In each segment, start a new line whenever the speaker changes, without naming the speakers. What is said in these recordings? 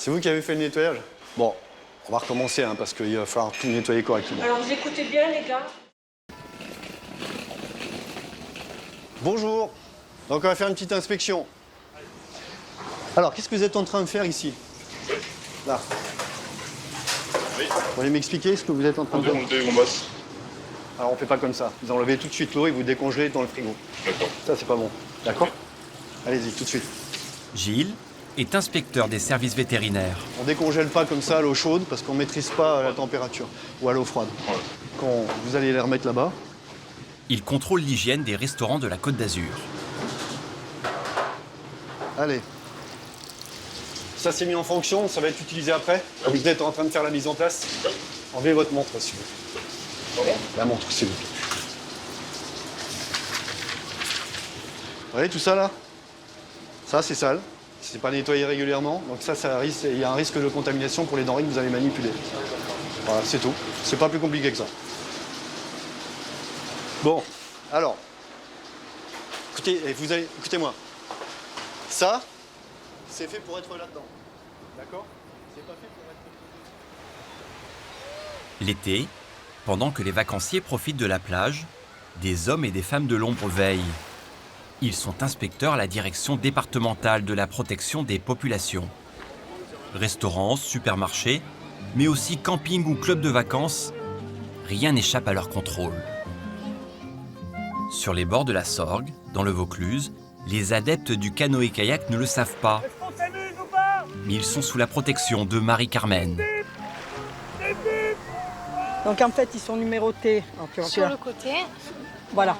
C'est vous qui avez fait le nettoyage? Bon, on va recommencer, hein, parce qu'il va falloir tout nettoyer correctement.
Alors vous écoutez bien les gars.
Bonjour. Donc on va faire une petite inspection. Alors, qu'est-ce que vous êtes en train de faire ici? Là.
Oui.
Vous pourriez m'expliquer ce que vous êtes en train de faire?
Démonter une bombasse.
Alors on fait pas comme ça. Vous enlevez tout de suite l'eau et vous décongelez dans le frigo.
D'accord.
Ça, c'est pas bon. D'accord? Allez-y, tout de suite.
Gilles est inspecteur des services vétérinaires.
On décongèle pas comme ça à l'eau chaude parce qu'on maîtrise pas la température. Ou à l'eau froide.
Ouais.
Quand vous allez les remettre là-bas.
Il contrôle l'hygiène des restaurants de la Côte d'Azur.
Allez. Ça c'est mis en fonction, ça va être utilisé après. Vous êtes en train de faire la mise en place. Enlevez votre montre, s'il vous plaît. La montre, s'il vous plaît. Vous voyez tout ça là? Ça c'est sale. C'est pas nettoyé régulièrement. Donc ça il y a un risque de contamination pour les denrées que vous allez manipuler. Voilà, c'est tout. C'est pas plus compliqué que ça. Bon, alors. Écoutez-moi. Ça, c'est fait pour être là-dedans. D'accord? C'est pas fait pour être...
L'été, pendant que les vacanciers profitent de la plage, des hommes et des femmes de l'ombre veillent. Ils sont inspecteurs à la direction départementale de la protection des populations. Restaurants, supermarchés, mais aussi camping ou club de vacances, rien n'échappe à leur contrôle. Sur les bords de la Sorgue, dans le Vaucluse, les adeptes du canoë-kayak ne le savent pas. Mais ils sont sous la protection de Marie-Carmen.
Donc en fait ils sont numérotés.
Sur le côté,
Voilà.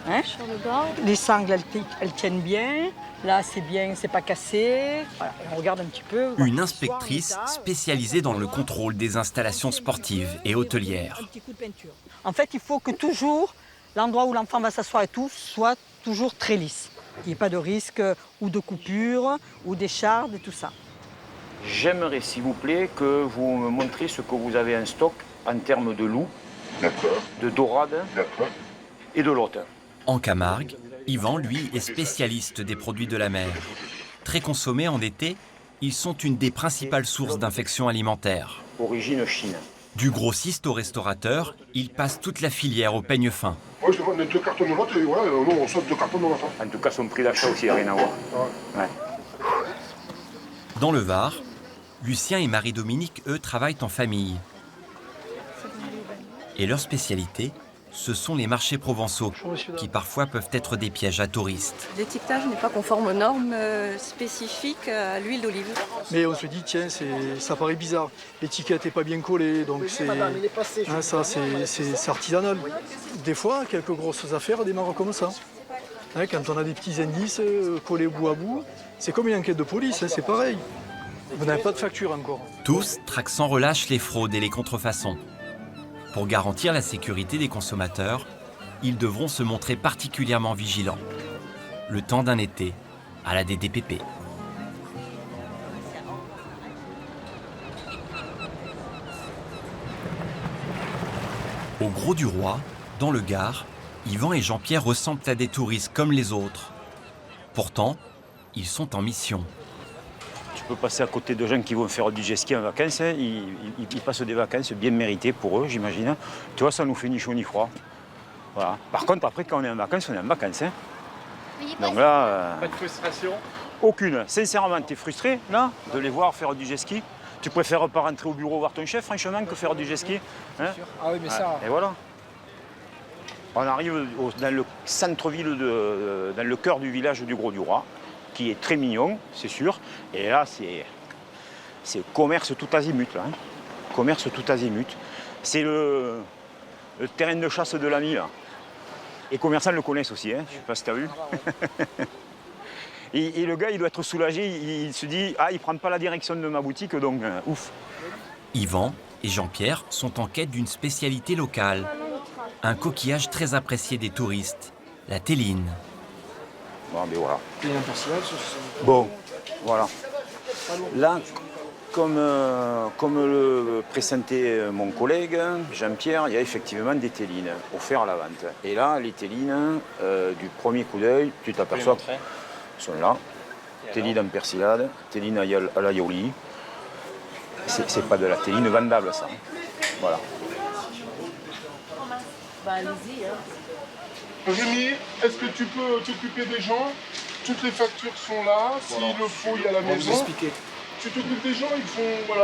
Hein?
sur le bord.
Les sangles elles tiennent bien. Là c'est bien, c'est pas cassé. Voilà. Et on regarde un petit peu.
Une inspectrice spécialisée dans le contrôle des installations sportives et hôtelières.
Un petit coup de peinture. En fait il faut que toujours l'endroit où l'enfant va s'asseoir et tout soit toujours très lisse. Il n'y ait pas de risque ou de coupure ou d'écharde et tout ça.
J'aimerais, s'il vous plaît, que vous me montriez ce que vous avez en stock en termes de loup,
D'accord.
de dorade
D'accord.
et de lotte.
En Camargue, Yvan, lui, est spécialiste des produits de la mer. Très consommés en été, ils sont une des principales sources d'infections alimentaires.
Origine Chine.
Du grossiste au restaurateur, il passe toute la filière au peigne fin.
Moi, je demande 2 cartons de lotte et voilà, nous, on reçoit 2 cartons de lotte.
En tout cas, son prix d'achat aussi n'a rien à voir. Ouais.
Dans le Var, Lucien et Marie-Dominique, eux, travaillent en famille. Et leur spécialité, ce sont les marchés provençaux, qui parfois peuvent être des pièges à touristes.
L'étiquetage n'est pas conforme aux normes spécifiques à l'huile d'olive.
Mais on se dit, tiens, ça paraît bizarre. L'étiquette n'est pas bien collée, donc c'est artisanal. Des fois, quelques grosses affaires démarrent comme ça. Hein, quand on a des petits indices collés bout à bout, c'est comme une enquête de police, hein, c'est pareil. Vous n'avez pas de facture encore.
Tous traquent sans relâche les fraudes et les contrefaçons. Pour garantir la sécurité des consommateurs, ils devront se montrer particulièrement vigilants. Le temps d'un été à la DDPP. Au Gros du Roi, dans le Gard, Yvan et Jean-Pierre ressemblent à des touristes comme les autres. Pourtant, ils sont en mission.
Tu peux passer à côté de gens qui vont faire du jet ski en vacances. Hein. Ils passent des vacances bien méritées pour eux, j'imagine. Tu vois, ça nous fait ni chaud ni froid. Voilà. Par contre, après, quand on est en vacances, on est en vacances. Hein. Donc là...
Pas de frustration?
Aucune. Sincèrement, tu es frustré, là, de les voir faire du jet ski? Tu préfères pas rentrer au bureau voir ton chef, franchement, que faire du jet ski, hein?
Ah oui, mais ça...
Et voilà. On arrive dans le centre-ville, dans le cœur du village du Gros du Roi, qui est très mignon, c'est sûr. Et là, c'est commerce tout azimut, là. Hein. Commerce tout azimut. C'est le terrain de chasse de l'ami, là. Et commerçants le connaissent aussi, hein. Je sais pas si tu as vu. Et le gars, il doit être soulagé, il se dit « Ah, il ne prend pas la direction de ma boutique, donc ouf ».
Yvan et Jean-Pierre sont en quête d'une spécialité locale. Un coquillage très apprécié des touristes, la théline.
Bon, ben voilà.
persillade,
Bon, voilà. Là, comme le présentait mon collègue Jean-Pierre, il y a effectivement des télines offertes à la vente. Et là, les télines, du premier coup d'œil, tu t'aperçois, sont là. Télines en persillade, télines à l'aïoli. C'est pas de la téline vendable, ça. Voilà.
Rémi, est-ce que tu peux t'occuper des gens? Toutes les factures sont là. S'il le faut, il y a la maison. Tu t'occupes des gens,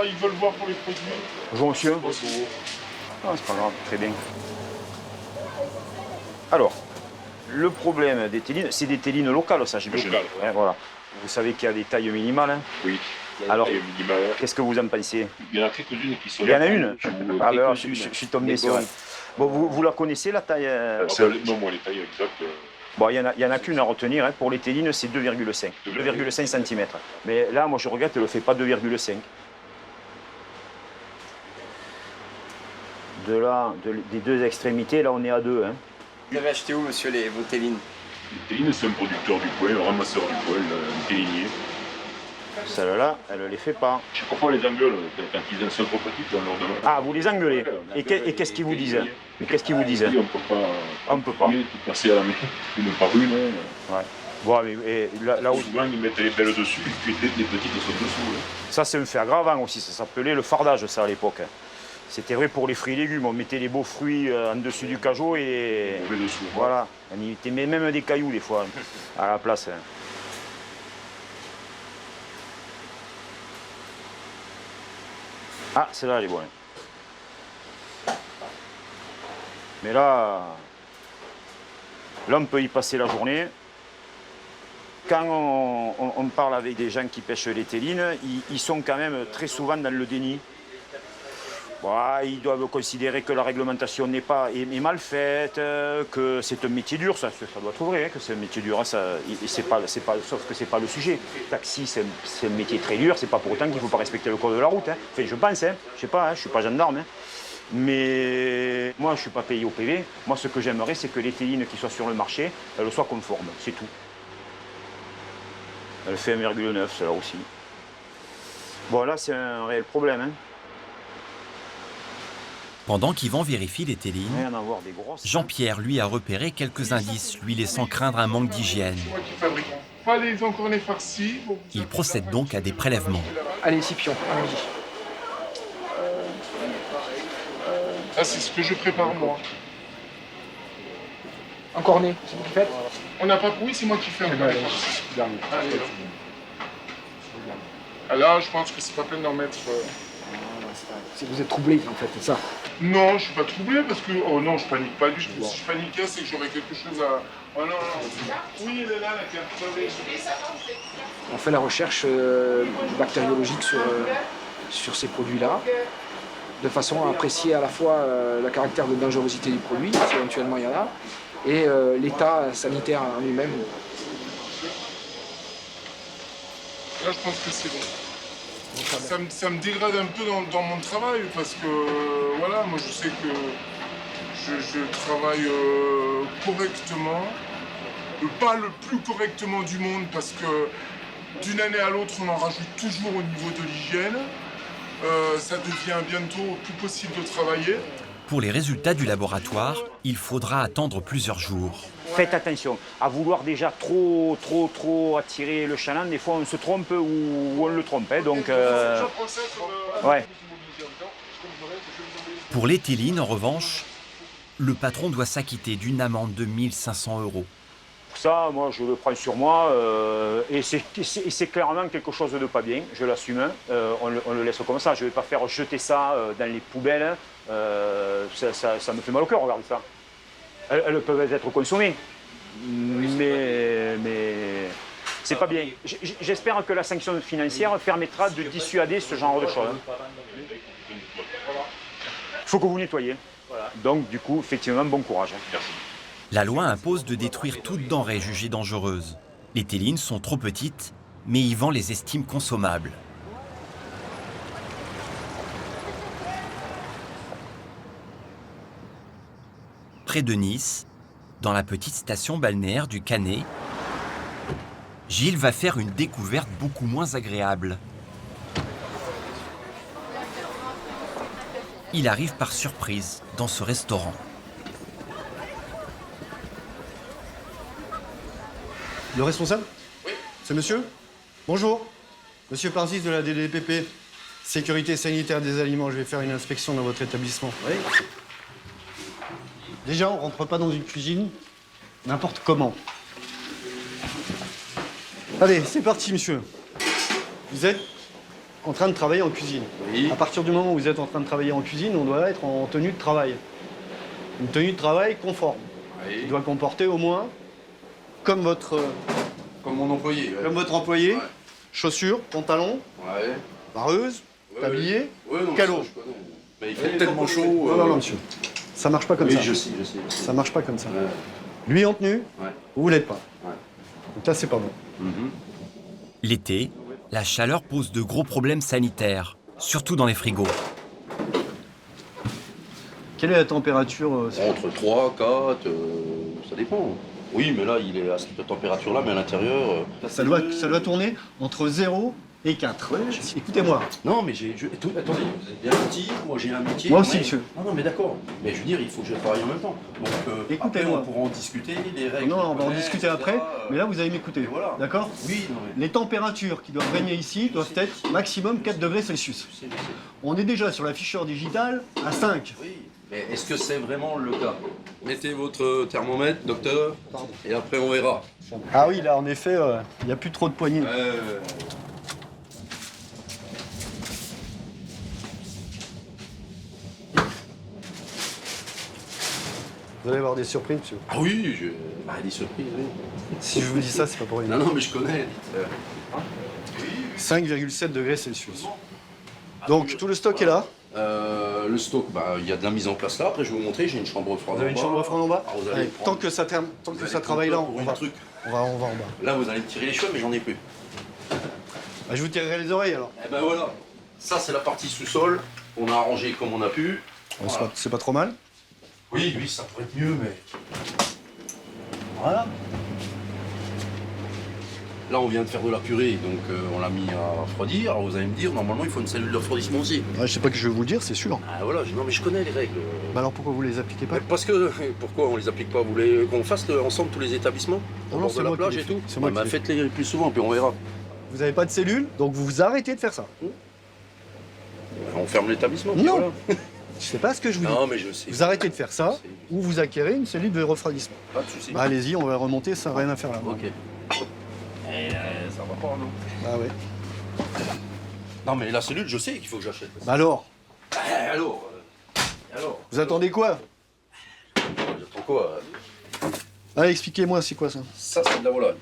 ils veulent voir pour les produits.
Bonjour monsieur. Ah, c'est pas grave, très bien. Alors, le problème des télines, c'est des télines locales, ça, j'ai bien.
Locales, ouais.
Ouais, voilà. Vous savez qu'il y a des tailles minimales. Hein.
Oui.
Alors, qu'est-ce que vous en pensez?
Il y en a quelques-unes qui sont.
Il y en a une. Ah, ben alors, je suis tombé sur elle. Bon, vous la connaissez, la taille
Non, moi, les tailles exactes.
Bon, il y en a qu'une à retenir. Hein. Pour les télines, c'est 2,5. 2,5 cm. Mais là, moi, je regrette, elle ne fait pas 2,5. De là, des deux extrémités, là, on est à 2. Hein.
Vous avez acheté où, monsieur, vos télines?
Les télines, c'est un producteur du coin, un ramasseur du coin, un télinier.
Celle-là, elle ne les fait pas.
Chaque fois, les engueule, quand ils sont trop petites, on leur demande.
Ah, vous les engueulez. Et qu'est-ce qu'ils vous disent? Qu'est-ce qu'ils vous disent?
On ne peut pas. Passer à la main, une par une.
Ouais. Bon, mais là où...
Souvent, ils mettent les belles dessus, et puis les petites sont dessous.
Ça, c'est un fer gravant aussi. Ça s'appelait le fardage, ça, à l'époque. C'était vrai pour les fruits et légumes. On mettait les beaux fruits en dessus du cajot et...
On met dessous.
Voilà. On y mettait même des cailloux, des fois, à la place. Ah, celle-là, elle est bonne. Mais là, on peut y passer la journée. Quand on parle avec des gens qui pêchent les télines, ils sont quand même très souvent dans le déni. Voilà, ils doivent considérer que la réglementation est mal faite, que c'est un métier dur, ça doit être vrai, que c'est un métier dur, hein, sauf que c'est pas le sujet. Taxi, c'est un métier très dur, c'est pas pour autant qu'il ne faut pas respecter le code de la route. Hein. Enfin, je pense, hein, je sais pas, hein, je suis pas gendarme. Hein. Mais moi, je suis pas payé au PV. Moi, ce que j'aimerais, c'est que les télines qui soient sur le marché, elles soient conformes, c'est tout. Elle fait 1,9, celle-là aussi. Bon, là, c'est un réel problème. Hein.
Pendant qu'Yvan vérifie les télines,
Rien à voir, des grosses.
Jean-Pierre, lui, a repéré quelques indices lui laissant craindre un manque d'hygiène.
C'est moi qui fabrique. Pas les encornets farcis.
Il procède donc à des prélèvements.
Allez, Scipion, allons-y.
Ça, c'est ce que je prépare moi.
Encorné, c'est vous qui faites?
On n'a pas. Oui, c'est moi qui fais un encornet farcis. Ah, là, je pense que c'est pas peine d'en mettre.
Si vous êtes troublé, en fait, c'est ça.
Non, je suis pas troublé parce que. Oh non, je panique pas du tout. Si je paniquais, c'est que j'aurais quelque chose à. Oh non, non. Oui, elle est là, la carte.
On fait la recherche bactériologique sur ces produits-là, de façon à apprécier à la fois le caractère de dangerosité du produit, si éventuellement il y en a, et l'état sanitaire en lui-même.
Là, je pense que c'est bon. Ça me dégrade un peu dans mon travail parce que, voilà, moi je sais que je travaille correctement, pas le plus correctement du monde parce que d'une année à l'autre, on en rajoute toujours au niveau de l'hygiène. Ça devient bientôt plus possible de travailler.
Pour les résultats du laboratoire, il faudra attendre plusieurs jours.
Faites attention, à vouloir déjà trop attirer le chaland, des fois on se trompe ou on le trompe. Hein, donc, ouais.
Pour les télines, en revanche, le patron doit s'acquitter d'une amende de 1 500 €.
Ça, moi, je le prends sur moi et c'est clairement quelque chose de pas bien, je l'assume. On le laisse comme ça, je ne vais pas faire jeter ça dans les poubelles. Ça me fait mal au cœur, regardez ça. Elles peuvent être consommées, mais c'est pas bien. J'espère que la sanction financière permettra de dissuader ce genre de choses. Il faut que vous nettoyiez. Donc, du coup, effectivement, bon courage. Merci.
La loi impose de détruire toute denrée jugée dangereuse. Les télines sont trop petites, mais Yvan les estime consommables. Près de Nice, dans la petite station balnéaire du Canet, Gilles va faire une découverte beaucoup moins agréable. Il arrive par surprise dans ce restaurant.
Le responsable? Oui. C'est monsieur? Bonjour. Monsieur Parzis de la DDPP. Sécurité sanitaire des aliments, je vais faire une inspection dans votre établissement.
Oui.
Déjà, on rentre pas dans une cuisine n'importe comment. Allez, c'est parti, monsieur. Vous êtes en train de travailler en cuisine.
Oui.
À partir du moment où vous êtes en train de travailler en cuisine, on doit être en tenue de travail. Une tenue de travail conforme.
Oui.
Il doit comporter au moins, comme votre
Comme mon employé. Ouais.
Comme votre employé,
Ouais.
chaussures, pantalons,
Ouais.
vareuse, tablier,
Ouais, non,
calot.
ça, je connais. Mais il fait tellement chaud.
Non, non, monsieur. Ça marche pas comme
oui,
ça.
je sais.
Ça marche pas comme ça.
Ouais.
Lui en tenue,
Ouais.
vous l'êtes pas.
Ouais.
Donc là, c'est pas bon.
Mhm.
L'été, la chaleur pose de gros problèmes sanitaires, surtout dans les frigos.
Quelle est la température
Entre 3, 4, ça dépend. Oui, mais là, il est à cette température-là, mais à l'intérieur...
ça doit tourner entre 0 et 4.
Ouais,
Écoutez-moi.
Non, mais attendez, vous êtes bien petit, moi j'ai un métier.
Moi aussi,
ouais.
monsieur.
Non, mais d'accord. Mais je veux dire, il faut que je travaille en même temps. Donc,
Écoutez-moi.
après, on pourra en discuter, les règles.
Non, on va en
connaît,
discuter
etc.,
après, mais là, vous allez m'écouter.
voilà.
D'accord?
Oui, non, mais...
Les températures qui doivent régner ici doivent être maximum 4 degrés Celsius.
Je sais.
On est déjà sur l'afficheur digital à 5.
Oui, mais est-ce que c'est vraiment le cas? Mettez votre thermomètre, docteur, et après on verra.
Ah oui, là, en effet, il n'y a plus trop de poignées. Vous allez avoir des surprises, monsieur.
Ah oui, des surprises, oui.
Si je vous dis ça, c'est pas pour rien.
Non, mais je connais.
5,7 degrés Celsius. Donc, tout le stock est là.
Le stock, il y a de la mise en place là. Après, je vais vous montrer, j'ai une chambre froide.
Vous avez une chambre froide en bas.
Ah, vous allez
Allez,
prendre-
tant que ça travaille là, on va en bas.
Là, vous allez me tirer les cheveux, mais j'en ai plus.
Je vous tirerai les oreilles alors.
Eh ben voilà. Ça, c'est la partie sous-sol. On a arrangé comme on a pu. Voilà.
C'est pas trop mal.
Oui, ça pourrait être mieux, mais...
Voilà.
Là, on vient de faire de la purée, donc on l'a mis à refroidir. Alors, vous allez me dire, normalement, il faut une cellule de refroidissement aussi.
Je sais pas que je vais vous le dire, c'est sûr.
Ah voilà, non, mais je connais les règles.
Alors pourquoi vous les appliquez pas?
Parce que, pourquoi on les applique pas? Vous voulez qu'on fasse ensemble tous les établissements? Au
Non,
bord
c'est
de la
moi qui
plage
les
et
fais.
tout?
C'est moi qui les fais.
Faites-les plus souvent, puis on verra.
Vous n'avez pas de cellule, donc vous arrêtez de faire ça.
On ferme l'établissement. puis
Non.
voilà.
Je sais pas ce que je vous dis.
Non, mais je sais.
Vous arrêtez de faire ça, ou vous acquérez une cellule de refroidissement.
Pas de soucis.
Allez-y, on va remonter, ça n'a rien à faire là.
Ok. Ça va pas, non?
Ah ouais.
Non, mais la cellule, je sais qu'il faut que j'achète.
Alors,
Alors
vous attendez quoi?
J'attends quoi?
Allez, expliquez-moi, c'est quoi ça?
Ça, c'est de la volaille.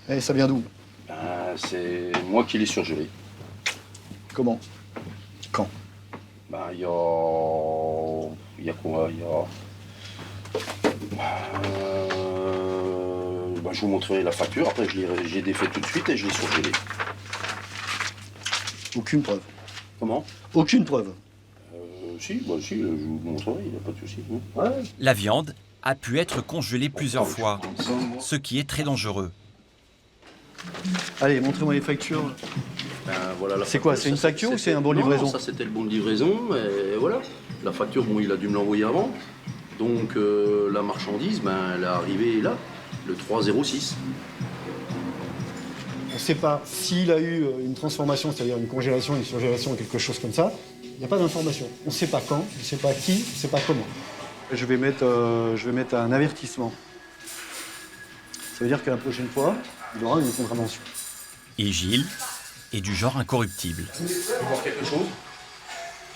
Eh, ça vient d'où?
C'est moi qui l'ai surgelé.
Comment? Quand?
Il y a quoi? Je vous montrerai la facture. Après, j'ai défait tout de suite et je l'ai surgelé.
Aucune preuve.
Comment?
Aucune preuve.
Si, je vous montrerai, il n'y a pas de souci.
La viande a pu être congelée plusieurs fois, ce qui est très dangereux.
Allez, montrez-moi les factures.
Voilà,
C'est quoi, c'est une facture ou c'est un bon de
Non,
livraison?
ça c'était le bon de livraison, et voilà. La facture, bon, il a dû me l'envoyer avant. Donc la marchandise, elle est arrivée là, le 306.
On ne sait pas s'il a eu une transformation, c'est-à-dire une congélation, une surgélation, quelque chose comme ça. Il n'y a pas d'information. On ne sait pas quand, on ne sait pas qui, on ne sait pas comment. Je vais mettre un avertissement. Ça veut dire que la prochaine fois, il aura une contravention.
Et Gilles est du genre incorruptible.
Vous voulez quelque chose?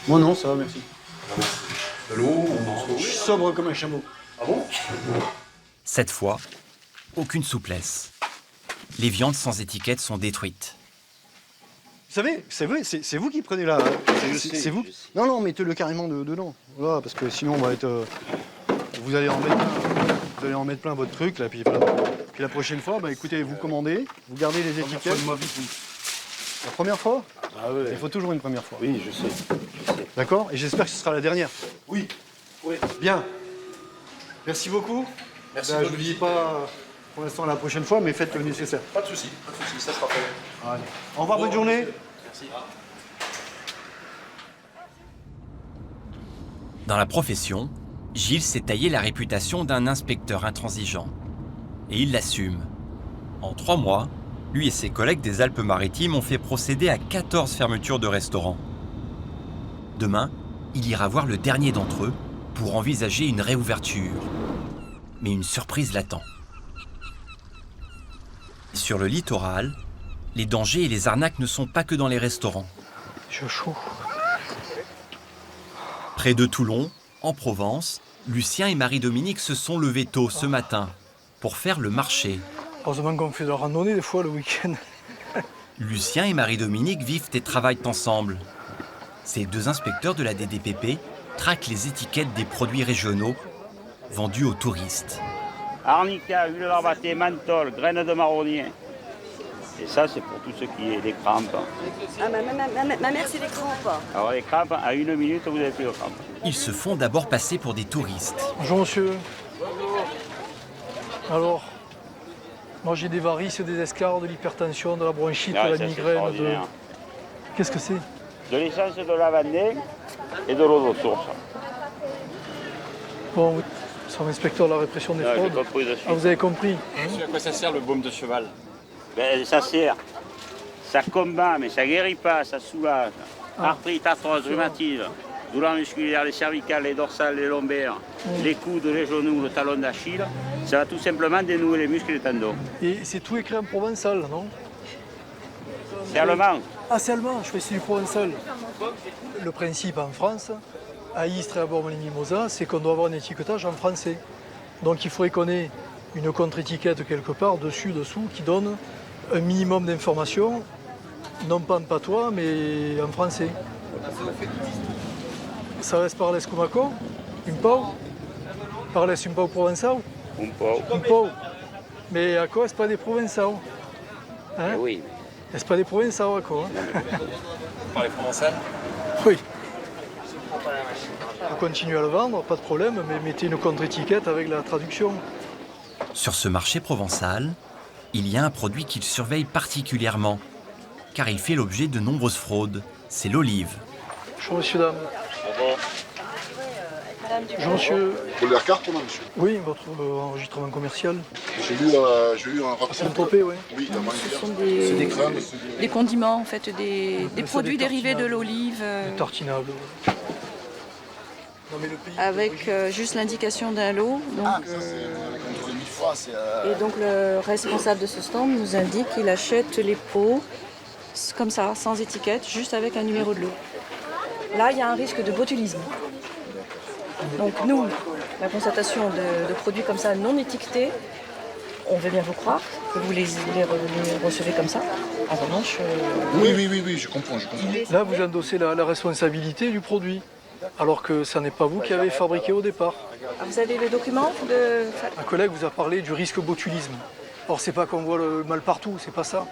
Moi non, ça va, merci.
De l'eau?
Je suis sobre comme un chameau.
Ah bon?
Cette fois, aucune souplesse. Les viandes sans étiquette sont détruites.
Vous savez, c'est vrai, c'est vous qui prenez la... C'est vous. Non, mettez-le carrément dedans. Voilà, parce que sinon, on va être... Vous allez en mettre plein votre truc, là, puis la prochaine fois, écoutez, vous commandez, vous gardez les étiquettes. La première fois?
Ah ouais.
Il faut toujours une première fois.
Oui, je sais.
D'accord? Et j'espère que ce sera la dernière.
Oui.
Bien. Merci beaucoup.
Merci.
Je ne vous dis pas pour l'instant la prochaine fois, mais faites le nécessaire.
Pas de souci, ça sera fait.
Allez. Au revoir, bonne journée.
Merci.
Dans la profession, Gilles s'est taillé la réputation d'un inspecteur intransigeant. Et il l'assume. En 3 mois, lui et ses collègues des Alpes-Maritimes ont fait procéder à 14 fermetures de restaurants. Demain, il ira voir le dernier d'entre eux pour envisager une réouverture. Mais une surprise l'attend. Sur le littoral, les dangers et les arnaques ne sont pas que dans les restaurants.
J'ai chaud.
Près de Toulon, en Provence, Lucien et Marie-Dominique se sont levés tôt ce matin pour faire le marché.
Heureusement qu'on fait de la randonnée des fois le week-end.
Lucien et Marie-Dominique vivent et travaillent ensemble. Ces deux inspecteurs de la DDPP traquent les étiquettes des produits régionaux vendus aux touristes.
Arnica, huile d'arbaté, menthol, graines de marronnier. Et ça, c'est pour tout ce qui est des crampes.
Ah, ma mère, c'est des crampes.
Alors les crampes, à 1 minute, vous n'avez plus de crampes.
Ils se font d'abord passer pour des touristes.
Bonjour monsieur. Alors, moi j'ai des varices, des escarres, de l'hypertension, de la bronchite, de la migraine. Qu'est-ce que c'est?
De l'essence de lavandin et de l'eau de source.
Bon, oui. C'est inspecteur de la répression des fraudes. Ah, vous avez compris?
Monsieur, à quoi ça sert le baume de cheval?
Ben, ça sert. Ça combat, mais ça guérit pas, ça soulage. Arthrite, arthrose, rhumatisme, douleurs musculaires, les cervicales, les dorsales, les lombaires, les coudes, les genoux, le talon d'Achille. Ça va tout simplement dénouer les muscles et les tendons.
Et c'est tout écrit en provençal, non?
C'est allemand.
Ah, c'est allemand, je fais c'est du provençal. Le principe en France, à Istres et à Bormes-les-Mimosas, c'est qu'on doit avoir un étiquetage en français. Donc il faudrait qu'on ait une contre-étiquette quelque part, dessus, dessous, qui donne un minimum d'informations, non pas en patois, mais en français. Ça reste par l'escumaco, un peu, parles un peu provençal.
Un peu.
Un peu. Mais à quoi c'est pas des provençaux? Hein?
Oui.
C'est pas des provençaux à quoi?
Vous parlez provençal?
Oui. On continue à le vendre, pas de problème, mais mettez une contre-étiquette avec la traduction.
Sur ce marché provençal, il y a un produit qu'il surveille particulièrement, car il fait l'objet de nombreuses fraudes. C'est l'olive.
Bonjour monsieur, dame. Bonjour monsieur.
Vous voulez la carte ou non, monsieur?
Oui, votre enregistrement commercial.
J'ai lu un rapport.
C'est un topé, oui.
Oui, la
Ce sont
c'est des crèmes.
des condiments, en fait, des produits
des
dérivés de
tartinables.
l'olive.
Des tartinables. Non, mais le pays,
Avec juste l'indication d'un lot. Donc,
Ça, c'est contre les 1000 fois.
et donc le responsable de ce stand nous indique qu'il achète les pots comme ça, sans étiquette, juste avec un numéro de lot. Là, il y a un risque de botulisme. Donc nous, la constatation de produits comme ça non étiquetés, on veut bien vous croire que vous les recevez comme ça. En revanche...
Oui, je comprends.
Là, vous endossez la responsabilité du produit, alors que ce n'est pas vous qui avez fabriqué au départ.
Ah, vous avez le document de...
Un collègue vous a parlé du risque botulisme. Or, c'est pas qu'on voit le mal partout, c'est pas ça.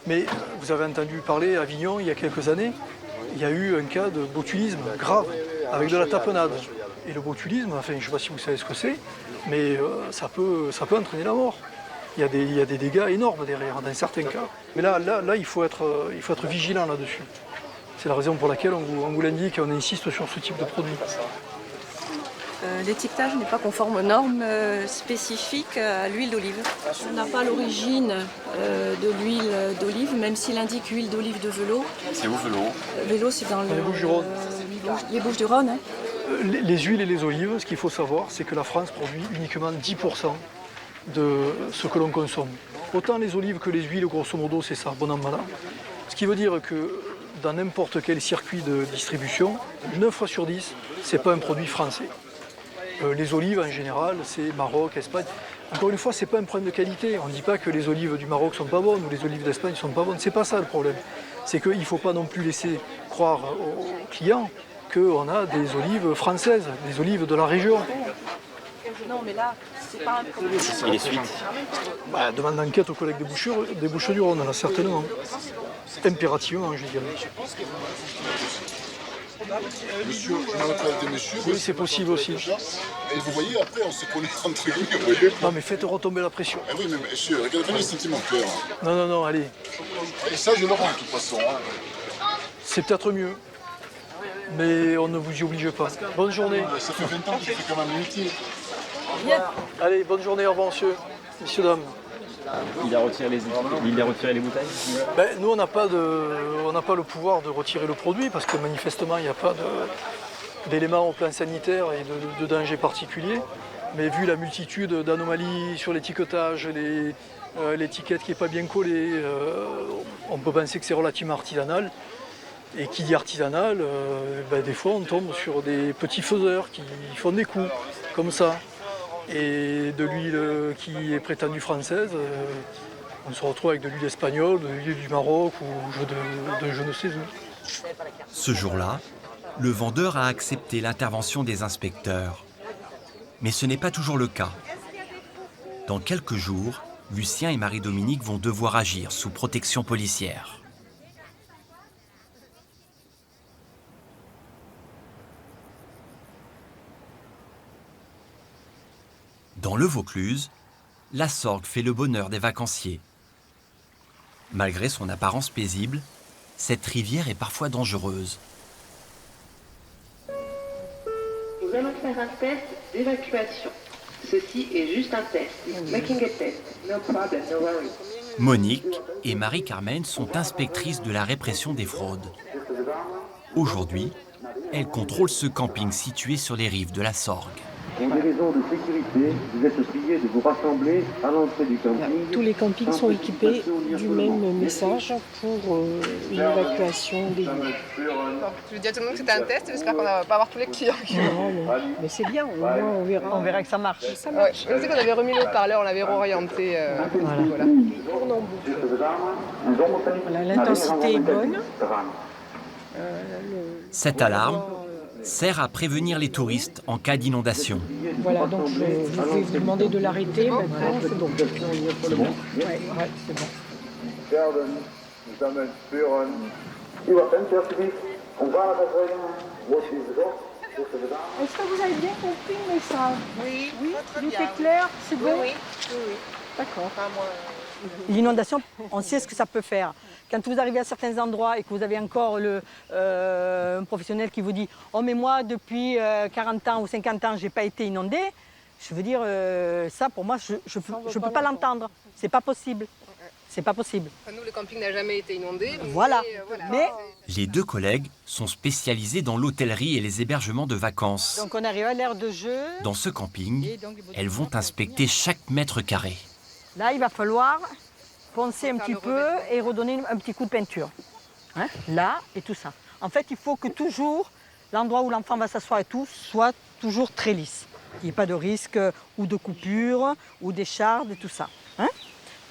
Mais vous avez entendu parler à Avignon, il y a quelques années, il y a eu un cas de botulisme grave, avec de la tapenade. Et le botulisme, enfin, je ne sais pas si vous savez ce que c'est, mais ça peut entraîner la mort. Il y a des dégâts énormes derrière, dans certains cas. Mais là il faut être vigilant là-dessus. C'est la raison pour laquelle on vous l'indique et on insiste sur ce type de produit.
L'étiquetage n'est pas conforme aux normes spécifiques à l'huile d'olive. On n'a pas l'origine de l'huile d'olive, même s'il indique huile d'olive de Velot.
C'est où, Velot?
Velot, c'est dans
les Bouches-du-Rhône.
Les Bouches-du-Rhône. Hein.
Les huiles et les olives, ce qu'il faut savoir, c'est que la France produit uniquement 10% de ce que l'on consomme. Autant les olives que les huiles, grosso modo, c'est ça, bon an, mal an. Ce qui veut dire que dans n'importe quel circuit de distribution, 9 fois sur 10, ce n'est pas un produit français. Les olives, en général, c'est Maroc, Espagne. Encore une fois, ce n'est pas un problème de qualité. On ne dit pas que les olives du Maroc ne sont pas bonnes ou les olives d'Espagne ne sont pas bonnes. Ce n'est pas ça le problème. C'est qu'il ne faut pas non plus laisser croire aux clients qu'on a des olives françaises, des olives de la région.
Non, mais là, c'est pas un problème.
Et les suites?
Demande d'enquête aux collègues des Bouches-du-Rhône, là, certainement. Impérativement, je dirais.
Monsieur, je me rappelle des messieurs.
Oui, c'est possible aussi.
Et vous voyez, après, on se connaît entre guillemets, vous voyez.
Non, mais faites retomber la pression.
Eh oui, mais monsieur, regardez bien les sentiments clairs.
Non, allez.
Et ça, je le rends de toute façon.
C'est peut-être mieux. Mais on ne vous y oblige pas. Bonne journée.
Ça fait 20 ans que je fais quand même un métier.
Allez, bonne journée, au revoir, monsieur. Messieurs, dames.
Il a retiré les bouteilles.
Ben, nous, on n'a pas le pouvoir de retirer le produit parce que manifestement, il n'y a pas d'éléments au plan sanitaire et de danger particulier. Mais vu la multitude d'anomalies sur l'étiquetage, l'étiquette qui n'est pas bien collée, on peut penser que c'est relativement artisanal. Et qui dit artisanal, des fois on tombe sur des petits faiseurs qui font des coups, comme ça. Et de l'huile qui est prétendue française, on se retrouve avec de l'huile espagnole, de l'huile du Maroc ou de je ne sais où.
Ce jour-là, le vendeur a accepté l'intervention des inspecteurs. Mais ce n'est pas toujours le cas. Dans quelques jours, Lucien et Marie-Dominique vont devoir agir sous protection policière. Dans le Vaucluse, la Sorgue fait le bonheur des vacanciers. Malgré son apparence paisible, cette rivière est parfois dangereuse.
Nous allons faire un test d'évacuation. Ceci est juste un test. Making a test. No problem, no worry.
Monique et Marie-Carmen sont inspectrices de la répression des fraudes. Aujourd'hui, elles contrôlent ce camping situé sur les rives de la Sorgue.
Pour des raisons de sécurité, vous êtes priés de vous rassembler à l'entrée du camping.
Tous les campings sont équipés du même message pour l'évacuation des lieux.
Je dis à tout le monde que c'était un test, j'espère qu'on ne va pas avoir tous les clients qui vont.
Mais c'est bien, au moins on verra.
On verra que ça marche.
Ça marche. Je sais qu'on avait remis le haut-parleur, on l'avait réorienté. Voilà.
Voilà, l'intensité est bonne.
Cette alarme sert à prévenir les touristes en cas d'inondation.
Voilà, donc je vais vous demander de l'arrêter. Maintenant, c'est bon.
C'est bon?
Ouais, c'est bon.
Est-ce que vous avez bien compris le message?
Oui,
Tout est clair, c'est bon?
Oui. D'accord.
L'inondation, on sait ce que ça peut faire. Quand vous arrivez à certains endroits et que vous avez encore un professionnel qui vous dit « Oh mais moi, depuis 40 ans ou 50 ans, je n'ai pas été inondé », je veux dire, ça pour moi, je ne peux pas l'entendre. C'est pas possible. C'est pas possible.
Enfin, nous, le camping n'a jamais été inondé.
Voilà. Mais
Les deux collègues sont spécialisés dans l'hôtellerie et les hébergements de vacances.
donc on arrive à l'aire de jeu.
Dans ce camping, elles vont inspecter chaque mètre carré.
Là, il va falloir poncer un petit peu et redonner un petit coup de peinture. Hein, là et tout ça. En fait, il faut que toujours l'endroit où l'enfant va s'asseoir et tout soit toujours très lisse. Il n'y ait pas de risque ou de coupure ou d'écharde et tout ça. Hein,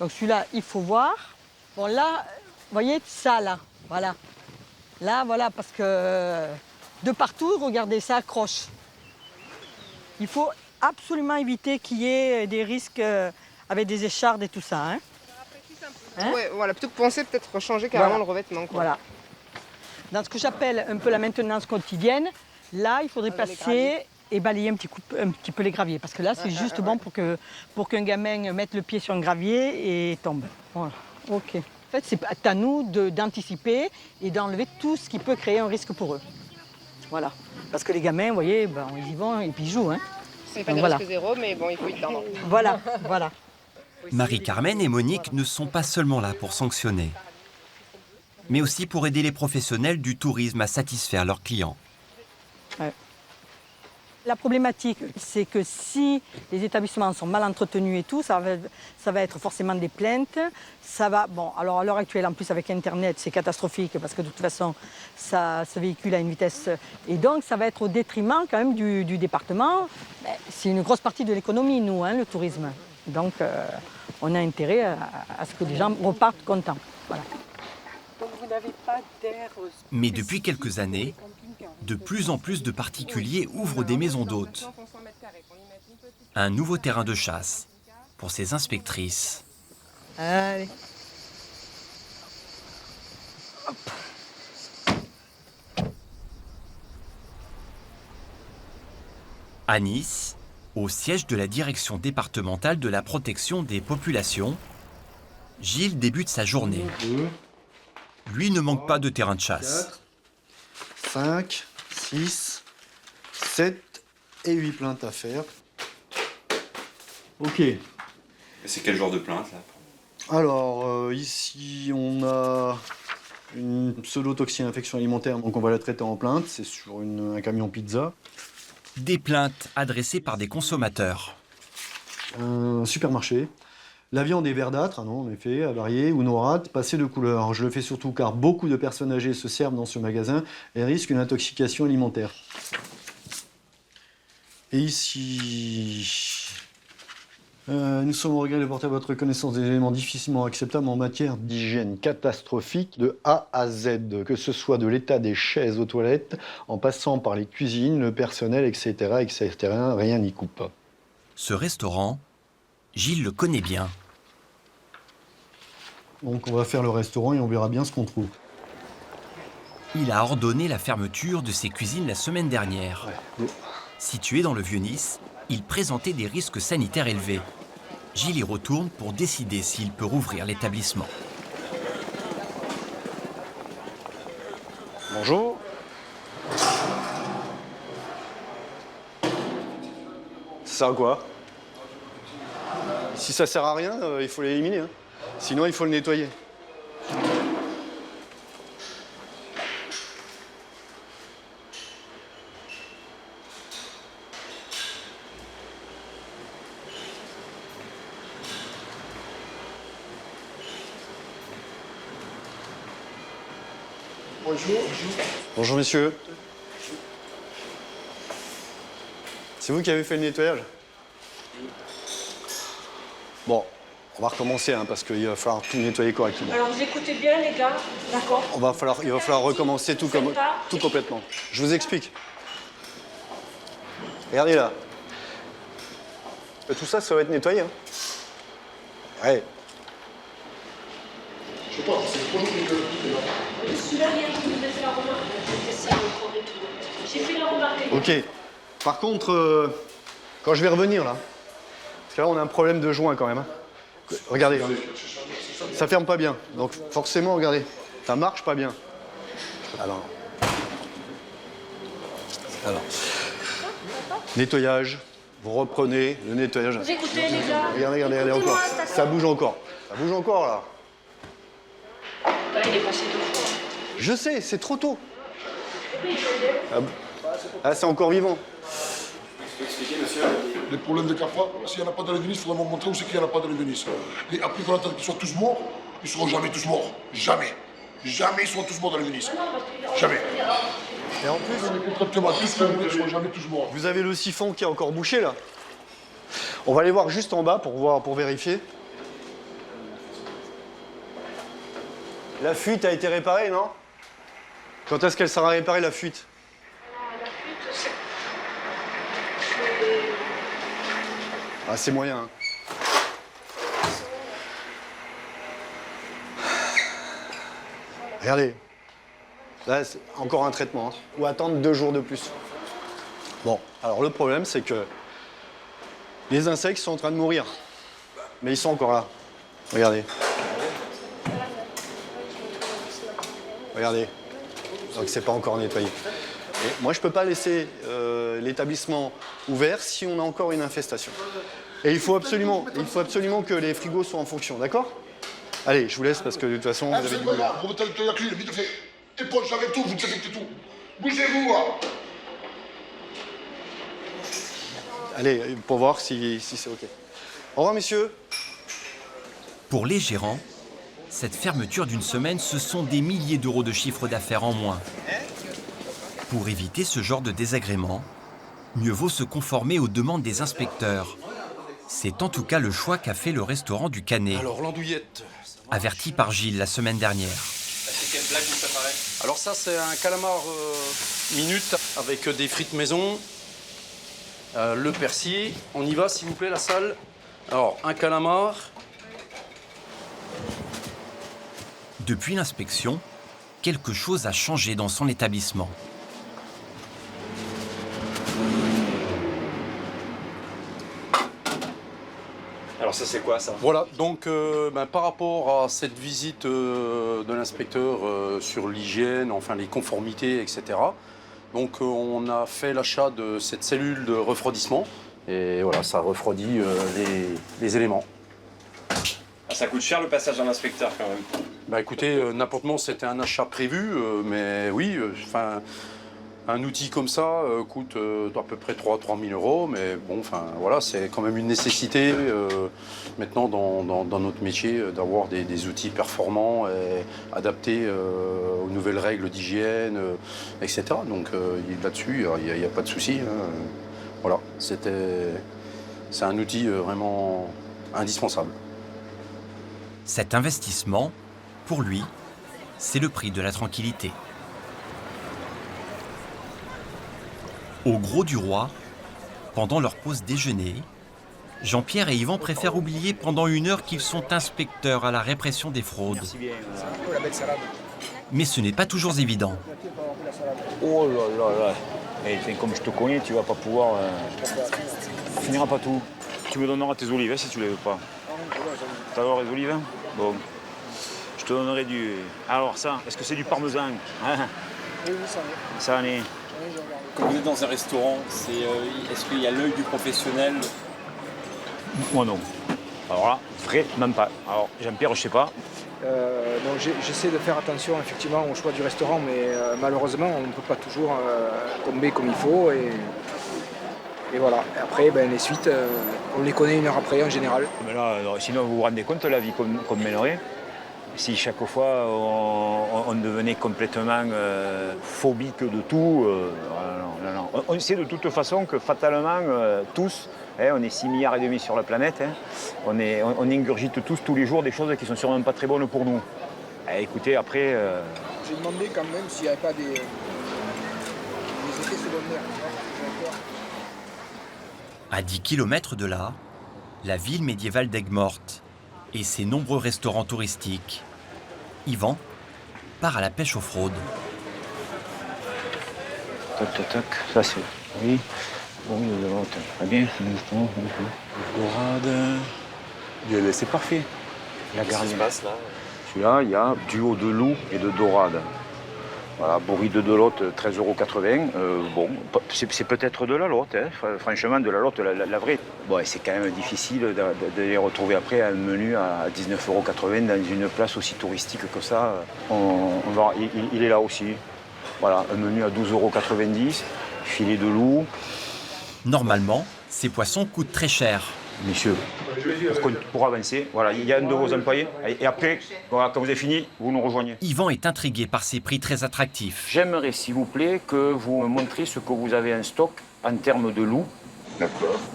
donc celui-là, il faut voir. Bon là, vous voyez ça là, voilà. Là, voilà, parce que de partout, regardez, ça accroche. Il faut absolument éviter qu'il y ait des risques avec des échardes et tout ça. Hein.
Ouais, voilà, plutôt que penser, peut-être changer carrément le revêtement. Quoi.
Voilà. Dans ce que j'appelle un peu la maintenance quotidienne, là, il faudrait passer et balayer un petit peu les graviers. Parce que là, c'est juste bon pour qu'un gamin mette le pied sur un gravier et tombe. Voilà. OK. En fait, c'est à nous d'anticiper et d'enlever tout ce qui peut créer un risque pour eux. Voilà. Parce que les gamins, vous voyez, ils y vont et puis ils jouent. Hein.
C'est pas de risque zéro, mais bon, il faut y tendre.
Voilà, voilà.
Marie-Carmen et Monique ne sont pas seulement là pour sanctionner, mais aussi pour aider les professionnels du tourisme à satisfaire leurs clients.
Ouais. La problématique, c'est que si les établissements sont mal entretenus et tout, ça va être forcément des plaintes. Ça va, bon, alors à l'heure actuelle, en plus avec Internet, c'est catastrophique parce que de toute façon, ça se véhicule à une vitesse. Et donc, ça va être au détriment quand même du département. C'est une grosse partie de l'économie, nous, hein, le tourisme. Donc, on a intérêt à ce que les gens repartent contents. Voilà.
Donc vous n'avez pas d'air.
Mais depuis quelques années, de plus en plus de particuliers ouvrent des maisons d'hôtes. Un nouveau terrain de chasse pour ces inspectrices.
Allez. Hop.
À Nice, au siège de la direction départementale de la protection des populations, Gilles débute sa journée. Lui ne manque pas de terrain de chasse.
5, 6, 7 et 8 plaintes à faire. Ok.
C'est quel genre de plainte là?
Alors, ici, on a une pseudo-toxine infection alimentaire, donc on va la traiter en plainte. C'est sur un camion pizza.
Des plaintes adressées par des consommateurs.
Un supermarché. La viande est verdâtre, ah non, en effet, avariée ou noirâtre, passée de couleur. Je le fais surtout car beaucoup de personnes âgées se servent dans ce magasin et risquent une intoxication alimentaire. Et ici, nous sommes au regret de porter à votre connaissance des éléments difficilement acceptables en matière d'hygiène catastrophique de A à Z, que ce soit de l'état des chaises aux toilettes, en passant par les cuisines, le personnel, etc., etc. Rien n'y coupe.
Ce restaurant, Gilles le connaît bien.
Donc on va faire le restaurant et on verra bien ce qu'on trouve.
Il a ordonné la fermeture de ses cuisines la semaine dernière.
Ouais.
Situé dans le Vieux-Nice, il présentait des risques sanitaires élevés. Gilles y retourne pour décider s'il peut rouvrir l'établissement.
Bonjour. Ça sert à quoi? Si ça sert à rien, il faut l'éliminer. Hein. Sinon, il faut le nettoyer.
Bonjour.
Bonjour, messieurs. C'est vous qui avez fait le nettoyage? Bon, on va recommencer, hein, parce qu'il va falloir tout nettoyer correctement.
Alors vous écoutez bien les gars, d'accord?
Il va falloir recommencer tout complètement. Je vous explique. Regardez là. Tout ça, ça va être nettoyé. Hein. Ouais.
Je sais pas, c'est le projet que
Celui-là, hier, je vous ai fait la remarque. J'ai fait la remarque.
Ok. Par contre, quand je vais revenir là, parce que là, on a un problème de joint quand même. Hein. Regardez, ça ferme pas bien. Donc forcément, regardez, ça marche pas bien. Alors, nettoyage. Vous reprenez le nettoyage.
Vous écoutez les gars?
Regardez encore. Ça bouge encore. Ça bouge encore là.
Là, il est passé 2 fois.
Je sais, c'est trop tôt. Ah, c'est encore vivant.
Les problèmes de Carrefour, s'il n'y en a pas dans le Vieux-Nice, il faudra me montrer où c'est qu'il n'y en a pas dans le Vieux-Nice. Et après qu'on attend qu'ils soient tous morts, ils ne seront jamais tous morts. Jamais. Jamais ils seront tous morts dans le Vieux-Nice. Jamais.
Et en plus,
concrètement, tous ils ne seront jamais tous morts.
vous avez le siphon qui est encore bouché là. On va aller voir juste en bas pour vérifier. La fuite a été réparée, non? Quand est-ce qu'elle sera réparée, la fuite? Ah, c'est moyen. Hein. Regardez. Là, c'est encore un traitement. Hein. Ou attendre 2 jours de plus. Bon, alors le problème, c'est que les insectes sont en train de mourir. Mais ils sont encore là. Regardez. Regardez. Donc c'est pas encore nettoyé. Et moi, je peux pas laisser l'établissement ouvert si on a encore une infestation. Et il faut absolument que les frigos soient en fonction, d'accord? Allez, je vous laisse parce que de toute façon, vous avez du boulot.
Vous mettez la clé, vite fait. Éponge avec tout, vous désinfectez tout. Bougez-vous, hein.
Allez, pour voir si c'est OK. Au revoir, messieurs.
Pour les gérants, cette fermeture d'une semaine, ce sont des milliers d'euros de chiffre d'affaires en moins. Pour éviter ce genre de désagrément, mieux vaut se conformer aux demandes des inspecteurs. C'est en tout cas le choix qu'a fait le restaurant du Canet.
Alors, l'andouillette.
Averti par Gilles la semaine dernière.
C'est quelle blague vous préparez? Alors ça, c'est un calamar minute avec des frites maison, le persil. On y va, s'il vous plaît, la salle. Alors, un calamar.
Depuis l'inspection, quelque chose a changé dans son établissement.
Alors ça c'est quoi ça?
Voilà, donc par rapport à cette visite de l'inspecteur sur l'hygiène, enfin les conformités, etc. Donc on a fait l'achat de cette cellule de refroidissement et voilà, ça refroidit les éléments.
Ah, ça coûte cher le passage d'un inspecteur quand même.
Bah écoutez, n'importe c'était un achat prévu, mais oui, un outil comme ça coûte à peu près 3 000 euros, mais bon, enfin voilà, c'est quand même une nécessité maintenant dans notre métier d'avoir des outils performants et adaptés aux nouvelles règles d'hygiène, etc. Donc là-dessus, il n'y a pas de souci. Hein. Voilà, c'est un outil vraiment indispensable.
Cet investissement, pour lui, c'est le prix de la tranquillité. Au Gros du Roi, pendant leur pause déjeuner, Jean-Pierre et Yvan préfèrent oublier pendant 1 heure qu'ils sont inspecteurs à la répression des fraudes. Mais ce n'est pas toujours évident.
Oh là là là. Et comme je te connais, tu vas pas pouvoir... Tu finiras pas tout. Tu me donneras tes olives si tu les veux pas. T'adores les olives? Bon. Je te donnerai du... Alors ça, est-ce que c'est du parmesan?
Oui, ça en est.
Ça en est.
Quand vous êtes dans un restaurant, est-ce qu'il y a l'œil du professionnel?
Moi non. Alors là, vraiment pas. Alors Jean-Pierre, je sais pas.
Donc j'essaie de faire attention effectivement au choix du restaurant, mais malheureusement on ne peut pas toujours tomber comme il faut. Et voilà. Et après, les suites, on les connaît 1 heure après en général.
Mais là, sinon vous vous rendez compte de la vie qu'on mènerait? Si chaque fois on devenait complètement phobique de tout, non. On sait de toute façon que fatalement, tous, on est 6,5 milliards sur la planète, on ingurgite tous les jours des choses qui sont sûrement pas très bonnes pour nous. Écoutez, après...
J'ai demandé quand même s'il n'y avait pas des effets secondaires.
À 10 km de là, la ville médiévale d'Aigues-Mortes et ses nombreux restaurants touristiques. Yvan part à la pêche aux fraudes.
Toc, toc, toc, ça c'est... Oui, bon, très bien. Dorade... C'est parfait. La
Qu'est-ce qui se passe là?
Celui-là, il y a duo de loup et de dorade. Voilà, bourride de lotte, 13,80 €. Bon, c'est peut-être de la lotte, franchement, de la lotte, la vraie. Bon, c'est quand même difficile de les retrouver après un menu à 19,80 € dans une place aussi touristique que ça. Il est là aussi. Voilà, un menu à 12,90 €, filet de loup.
Normalement, ces poissons coûtent très cher.
Messieurs, pour avancer, voilà, il y a un de vos employés. Et après, voilà, quand vous avez fini, vous nous rejoignez.
Yvan est intrigué par ces prix très attractifs.
J'aimerais, s'il vous plaît, que vous me montriez ce que vous avez en stock en termes de loup,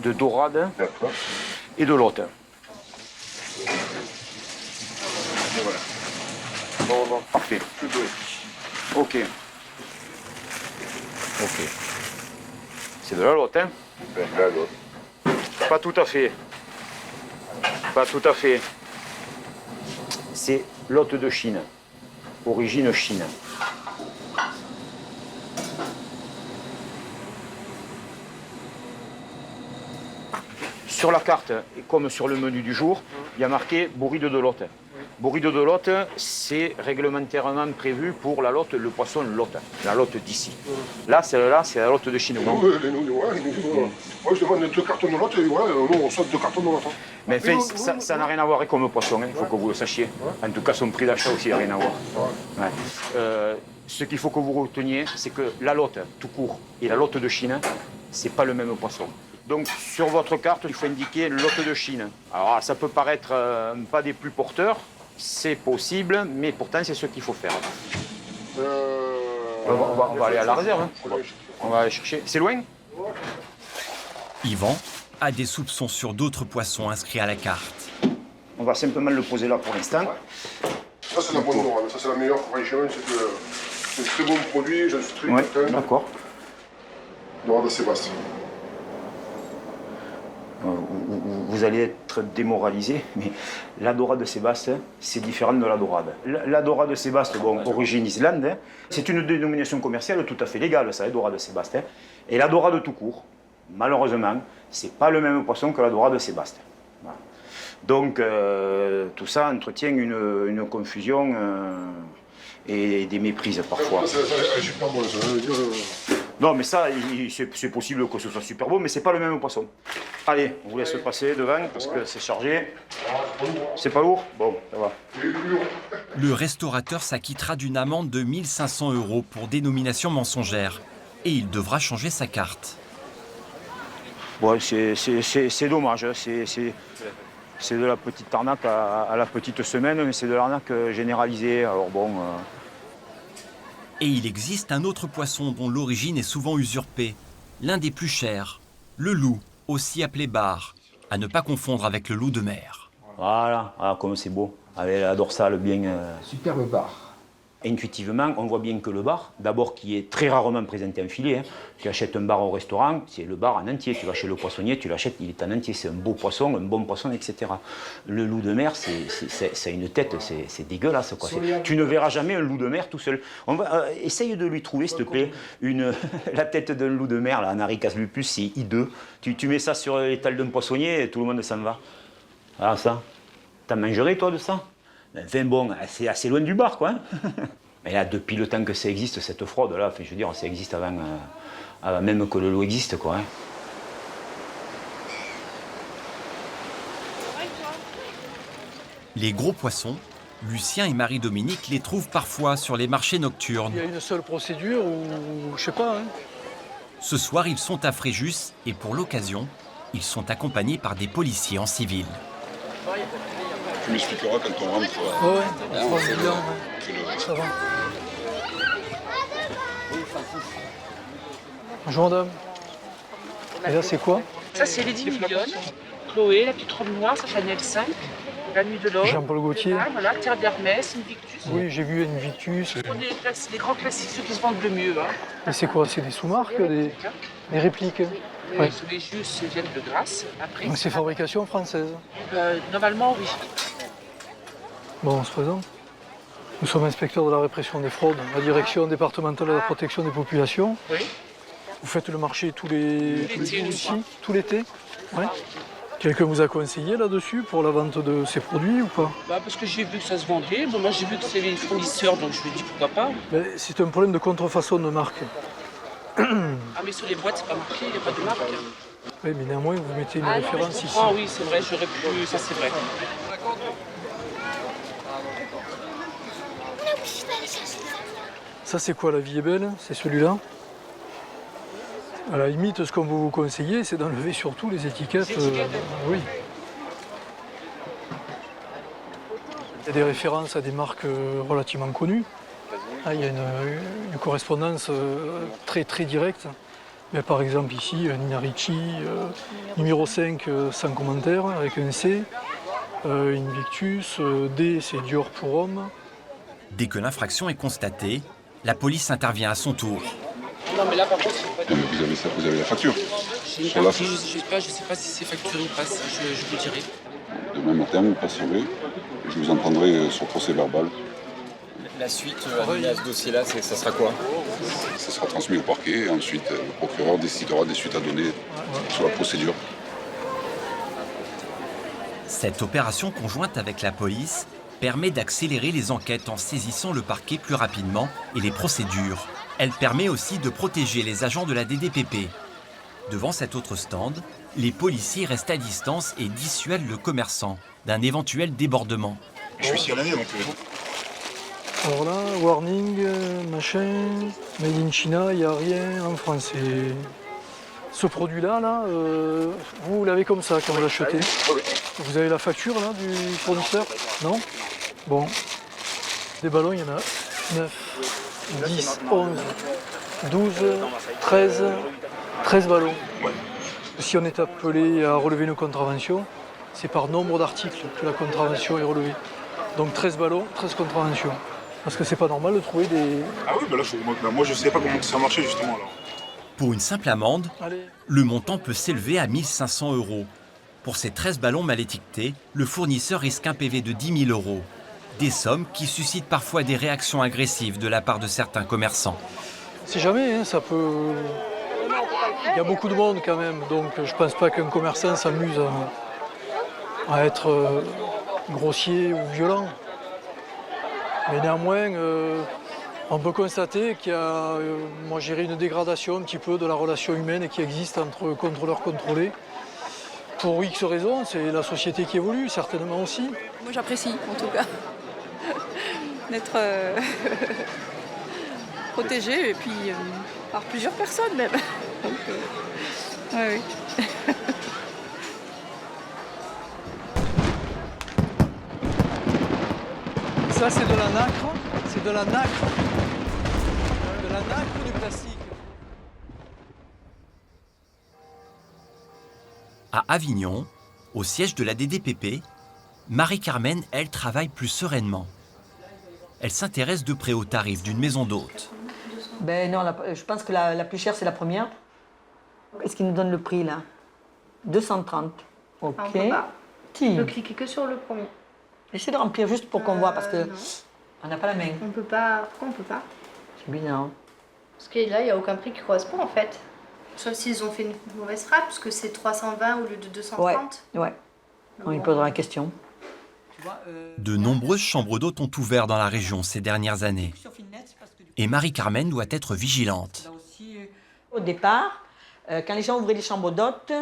de dorade et de lotte. Voilà. Parfait. Ok. C'est de la lotte, hein? De la lotte. Pas tout à fait. Pas tout à fait. C'est lotte de Chine. Origine Chine. Sur la carte, comme sur le menu du jour, il y a marqué bourride de lotte. Bourride de lotte, c'est réglementairement prévu pour la lotte, le poisson lotte, la lotte d'ici. Là, c'est la lotte de Chine.
Moi, je demande 2 cartons de lotte et voilà, nous, on saute 2 cartons de lotte.
Mais enfin, ça n'a rien à voir comme poisson, il faut que vous le sachiez. En tout cas, son prix d'achat aussi n'a rien à voir. Ouais. Ce qu'il faut que vous reteniez, c'est que la lotte, tout court, et la lotte de Chine, c'est pas le même poisson. Donc, sur votre carte, il faut indiquer lotte de Chine. Alors, ça peut paraître pas des plus porteurs, c'est possible, mais pourtant, c'est ce qu'il faut faire. On va aller à la réserve. Hein. On va aller chercher. C'est loin?
Yvan a des soupçons sur d'autres poissons inscrits à la carte.
On va simplement le poser là pour l'instant.
Ça, c'est la bonne dorade. Ça, c'est la meilleure. Franchement, c'est un très bon produit. J'en suis très content.
D'accord.
Dorade de Sébastien.
Vous allez être démoralisé, mais la dorade de Sébastien, c'est différent de la dorade. La dorade de Sébastien, bon, origine Islande, hein, c'est une dénomination commerciale tout à fait légale, ça, dorade de Sébastien. Et la dorade tout court, malheureusement, c'est pas le même poisson que la dorade de Sébastien. Voilà. Donc, tout ça entretient une confusion et des méprises parfois.
C'est super bon, ça veut dire...
Non, mais ça, c'est possible que ce soit super beau, mais c'est pas le même poisson. Allez, on vous laisse passer devant parce que c'est chargé. C'est pas lourd? Bon, ça va.
Le restaurateur s'acquittera d'une amende de 1 500 € pour dénomination mensongère et il devra changer sa carte.
Ouais, c'est dommage, hein. C'est de la petite arnaque à la petite semaine, mais c'est de l'arnaque généralisée. Alors bon.
Et il existe un autre poisson dont l'origine est souvent usurpée, l'un des plus chers, le loup, aussi appelé bar, à ne pas confondre avec le loup de mer.
Voilà, ah, comme c'est beau, avec la dorsale bien...
Superbe bar.
Intuitivement, on voit bien que le bar, d'abord qui est très rarement présenté en filet, hein. Tu achètes un bar au restaurant, c'est le bar en entier. Tu vas chez le poissonnier, tu l'achètes, il est en entier. C'est un beau poisson, un bon poisson, etc. Le loup de mer, c'est une tête, c'est dégueulasse, quoi. Tu ne verras jamais un loup de mer tout seul. Essaye de lui trouver, s'il te plaît, la tête d'un loup de mer, là, Anaricas lupus, c'est hideux. Tu mets ça sur l'étal d'un poissonnier et tout le monde s'en va. Ah, ça, t'en mangerais, toi, de ça? Enfin bon, c'est assez loin du bar, quoi. Hein. Mais là, depuis le temps que ça existe, cette fraude-là, je veux dire, ça existe avant même que le loup existe, quoi. Hein.
Les gros poissons, Lucien et Marie-Dominique les trouvent parfois sur les marchés nocturnes.
Il y a une seule procédure ou je sais pas. Hein.
Ce soir, ils sont à Fréjus et pour l'occasion, ils sont accompagnés par des policiers en civil.
Tu m'expliqueras quand on rentre.
Ça va. Bonjour madame. Et là c'est quoi?
Ça c'est Lady Mignonne, Chloé, la petite robe noire, ça Chanel 5, la nuit de l'homme.
Jean-Paul Gaultier.
Voilà, Terre d'Hermès, Invictus.
Oui, j'ai vu Invictus.
On est les grands classiques, ceux qui se vendent le mieux. Hein.
Et c'est quoi? C'est des sous-marques, des répliques?
Oui. Sous les jus viennent de Grasse. Après,
donc c'est fabrication française?
Normalement, oui.
Bon, on se présente. Nous sommes inspecteurs de la répression des fraudes, la direction départementale de la protection des populations.
Oui.
Vous faites le marché tous les jours ici, tout l'été?
Ouais.
Quelqu'un vous a conseillé là-dessus pour la vente de ces produits ou pas?
Parce que j'ai vu que ça se vendait. Bon, moi j'ai vu que c'est les fournisseurs, donc je me dis pourquoi pas.
C'est un problème de contrefaçon de marque.
Ah mais sur les boîtes c'est pas marqué, il n'y a pas de marque.
Oui, mais néanmoins vous mettez une référence ici.
Ah oui, c'est vrai, j'aurais pu, ça c'est vrai.
Ça c'est quoi, La Vie est belle? C'est celui-là? À la limite, ce qu'on peut vous conseiller, c'est d'enlever surtout les étiquettes. Oui. Il y a des références à des marques relativement connues. Ah, il y a une correspondance très très directe. Mais par exemple ici, Nina Ricci, numéro 5 sans commentaire, avec un C. Invictus, D c'est Dior pour homme.
Dès que l'infraction est constatée, la police intervient à son tour.
Non mais là par contre,
vous avez la facture.
J'ai une partie, je sais pas si c'est facturé ou pas, je vous dirai.
Demain matin, vous passerez, je vous entendrai sur procès verbal.
La suite à ce dossier-là, ça sera quoi?
Ça sera transmis au parquet et ensuite le procureur décidera des suites à donner sur la procédure.
Cette opération conjointe avec la police permet d'accélérer les enquêtes en saisissant le parquet plus rapidement et les procédures. Elle permet aussi de protéger les agents de la DDPP. Devant cet autre stand, les policiers restent à distance et dissuadent le commerçant d'un éventuel débordement.
Je suis ici à l'année donc...
Alors là, warning, machin, made in China, il n'y a rien en France. Et ce produit-là, vous l'avez comme ça quand vous l'achetez. Vous avez la facture là du fournisseur? Non? Bon. Des ballons, il y en a 9, 10, 11, 12, 13 ballons. Si on est appelé à relever une contravention, c'est par nombre d'articles que la contravention est relevée. Donc 13 ballons, 13 contraventions. Parce que c'est pas normal de trouver des...
Ah oui, là, moi je sais pas comment ça marchait justement alors.
Pour une simple amende, le montant peut s'élever à 1 500 €. Pour ces 13 ballons mal étiquetés, le fournisseur risque un PV de 10 000 €. Des sommes qui suscitent parfois des réactions agressives de la part de certains commerçants.
Si jamais, hein, ça peut... Il y a beaucoup de monde quand même, donc je pense pas qu'un commerçant s'amuse à être grossier ou violent. Mais néanmoins, on peut constater qu'il y a, une dégradation un petit peu de la relation humaine qui existe entre contrôleurs contrôlés. Pour X raisons, c'est la société qui évolue, certainement aussi.
Moi j'apprécie en tout cas d'être protégée et puis par plusieurs personnes même. Donc, oui.
Ça c'est de la nacre, c'est de la nacre. De la nacre ou du plastique?
À Avignon, au siège de la DDPP, Marie-Carmen, elle, travaille plus sereinement. Elle s'intéresse de près aux tarifs d'une maison d'hôte.
Ben non, je pense que la plus chère, c'est la première. Est-ce qu'il nous donne le prix, là? 230. OK.
On peut pas.
Qui?
On peut cliquer que sur le premier.
Essayez de remplir juste pour qu'on voit, parce que
non.
on n'a pas la main.
On peut pas. Pourquoi on peut pas?
C'est bizarre.
Parce que là, il n'y a aucun prix qui correspond en fait. Sauf s'ils ont fait une mauvaise frappe, parce que c'est 320 au lieu de 230.
Ouais. On lui posera la question.
De nombreuses chambres d'hôtes ont ouvert dans la région ces dernières années. Et Marie-Carmen doit être vigilante.
Au départ, quand les gens ouvraient les chambres d'hôtes,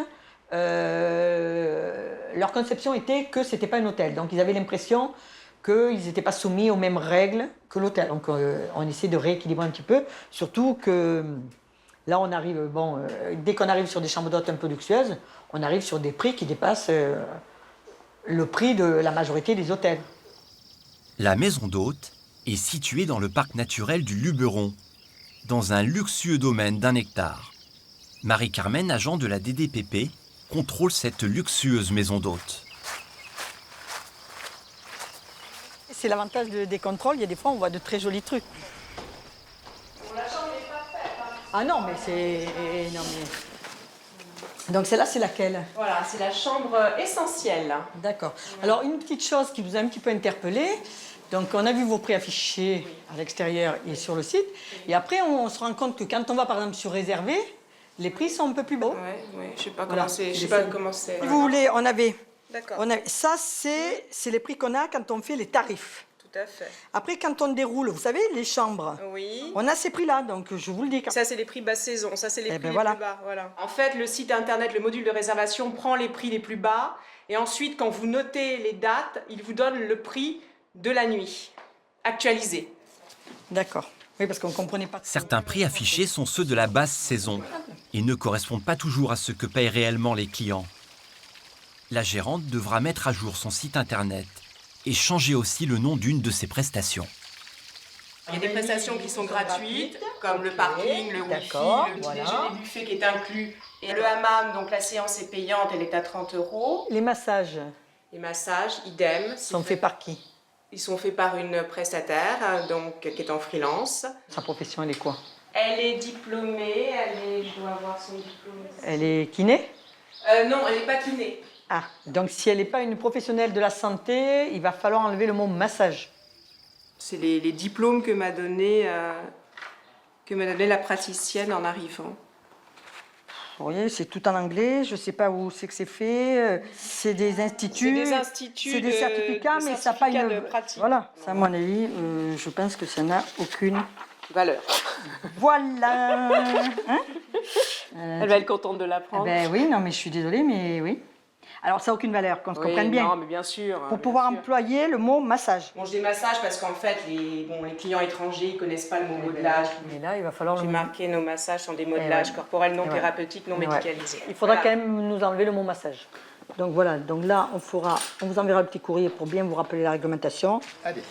leur conception était que ce n'était pas un hôtel. Donc ils avaient l'impression qu'ils n'étaient pas soumis aux mêmes règles que l'hôtel. Donc on essaie de rééquilibrer un petit peu. Surtout que là, on arrive, dès qu'on arrive sur des chambres d'hôtes un peu luxueuses, on arrive sur des prix qui dépassent le prix de la majorité des hôtels.
La maison d'hôte est située dans le parc naturel du Luberon, dans un luxueux domaine d'1 hectare. Marie-Carmen, agent de la DDPP, contrôle cette luxueuse maison d'hôte.
C'est l'avantage des contrôles, il y a des fois on voit de très jolis trucs. Ah non, mais c'est... Non, mais... Donc celle-là, c'est laquelle?
Voilà, c'est la chambre essentielle.
D'accord. Alors une petite chose qui vous a un petit peu interpellé, donc on a vu vos prix affichés à l'extérieur et sur le site, et après on se rend compte que quand on va par exemple sur réservé, les prix sont un peu plus bas.
Oui, je sais pas
Voilà.
comment c'est. Je sais pas comment c'est.
Si vous voulez, on avait...
D'accord.
Ça, c'est les prix qu'on a quand on fait les tarifs.
Tout à fait.
Après, quand on déroule, vous savez, les chambres,
Oui.
on a ces prix-là, donc je vous le dis.
Ça, c'est les prix basse saison. Ça, c'est les prix les
voilà.
plus bas. Voilà. En fait, le site internet, le module de réservation prend les prix les plus bas. Et ensuite, quand vous notez les dates, il vous donne le prix de la nuit, actualisé.
D'accord. Oui, parce qu'on ne comprenait pas.
Certains prix affichés sont ceux de la basse saison et ne correspondent pas toujours à ce que payent réellement les clients. La gérante devra mettre à jour son site internet et changer aussi le nom d'une de ses prestations.
Il y a des prestations qui sont gratuites, comme le parking, le wifi, le petit déjeuner buffet qui est inclus. Et le hammam, donc la séance est payante, elle est à 30 €.
Les massages?
Les massages, idem.
Sont faits par qui?
Ils sont faits par une prestataire, donc qui est en freelance.
Sa profession, elle est quoi?
Elle est diplômée, je dois avoir son diplôme.
Elle est kiné?
Non, elle n'est pas kiné.
Ah, donc si elle n'est pas une professionnelle de la santé, il va falloir enlever le mot massage.
C'est les diplômes que m'a donné la praticienne en arrivant.
Vous voyez, c'est tout en anglais, je ne sais pas où c'est que c'est fait. C'est des instituts,
C'est des instituts,
c'est des certificats, mais ça n'a pas une...
de pratique.
Voilà, ça à mon avis, je pense que ça n'a aucune
valeur.
Voilà. Hein?
Elle va être contente de l'apprendre.
Ben oui, non mais je suis désolée, mais oui. Alors ça n'a aucune valeur, qu'on se comprenne bien.
Non, mais bien sûr.
Pour pouvoir employer le mot massage.
Bon, je dis massage parce qu'en fait, les clients étrangers, ils ne connaissent pas le mot modelage.
Mais là, il va falloir...
J'ai marqué nos massages sont des modelages corporels non thérapeutiques, non médicalisés.
Il faudra quand même nous enlever le mot massage. Donc voilà, donc là, on vous enverra le petit courrier pour bien vous rappeler la réglementation. Allez,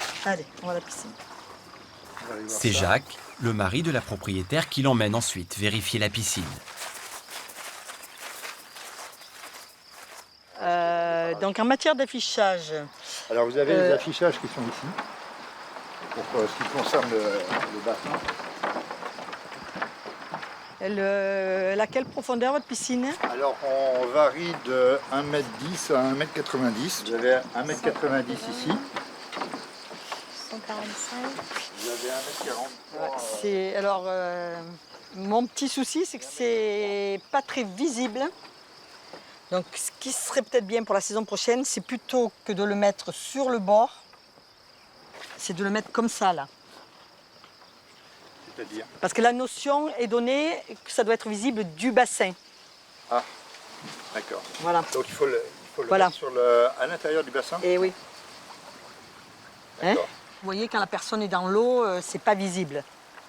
on va à la piscine.
C'est Jacques, le mari de la propriétaire, qui l'emmène ensuite vérifier la piscine.
Donc en matière d'affichage...
Alors vous avez les affichages qui sont ici, pour ce qui concerne le bassin.
Elle a quelle profondeur votre piscine?
Alors on varie de 1,10 m à 1,90 m. Vous avez 1,90 m ici.
145.
Vous avez 1,43 m.
Alors, mon petit souci, c'est que c'est pas très visible. Donc, ce qui serait peut-être bien pour la saison prochaine, c'est plutôt que de le mettre sur le bord, c'est de le mettre comme ça, là.
C'est-à-dire?
Parce que la notion est donnée que ça doit être visible du bassin.
Ah. D'accord.
Voilà.
Donc il faut le
Voilà.
mettre à l'intérieur du bassin.
Et oui. Hein?
D'accord.
Vous voyez, quand la personne est dans l'eau, c'est pas visible.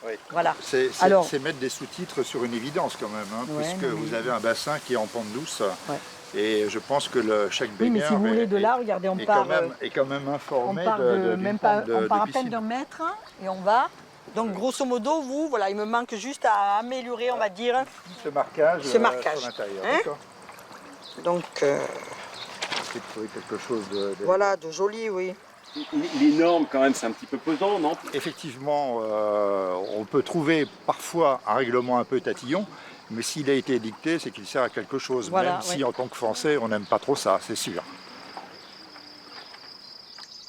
Oui.
Voilà.
C'est
Alors,
mettre des sous-titres sur une évidence quand même, hein,
Ouais,
puisque
mais
vous
oui.
avez un bassin qui est en pente douce.
Ouais.
Et je pense que chaque
oui, mais
baigneur
si vous voulez de là, regardez, on part.
est quand même informé
on part
d'une
même pas,
pente de
on part à
piscine.
peine d'un mètre et on va. Donc grosso modo, vous, voilà, il me manque juste à améliorer, on va dire,
Ce marquage,
ce marquage.
sur l'intérieur.
Hein?
D'accord.
Donc
C'est de trouver quelque chose de...
voilà, de joli, oui.
Les normes, quand même, c'est un petit peu pesant, non?
Effectivement, on peut trouver parfois un règlement un peu tatillon, mais s'il a été édicté, c'est qu'il sert à quelque chose,
Voilà,
même si
ouais.
en tant que Français, on n'aime pas trop ça, c'est sûr.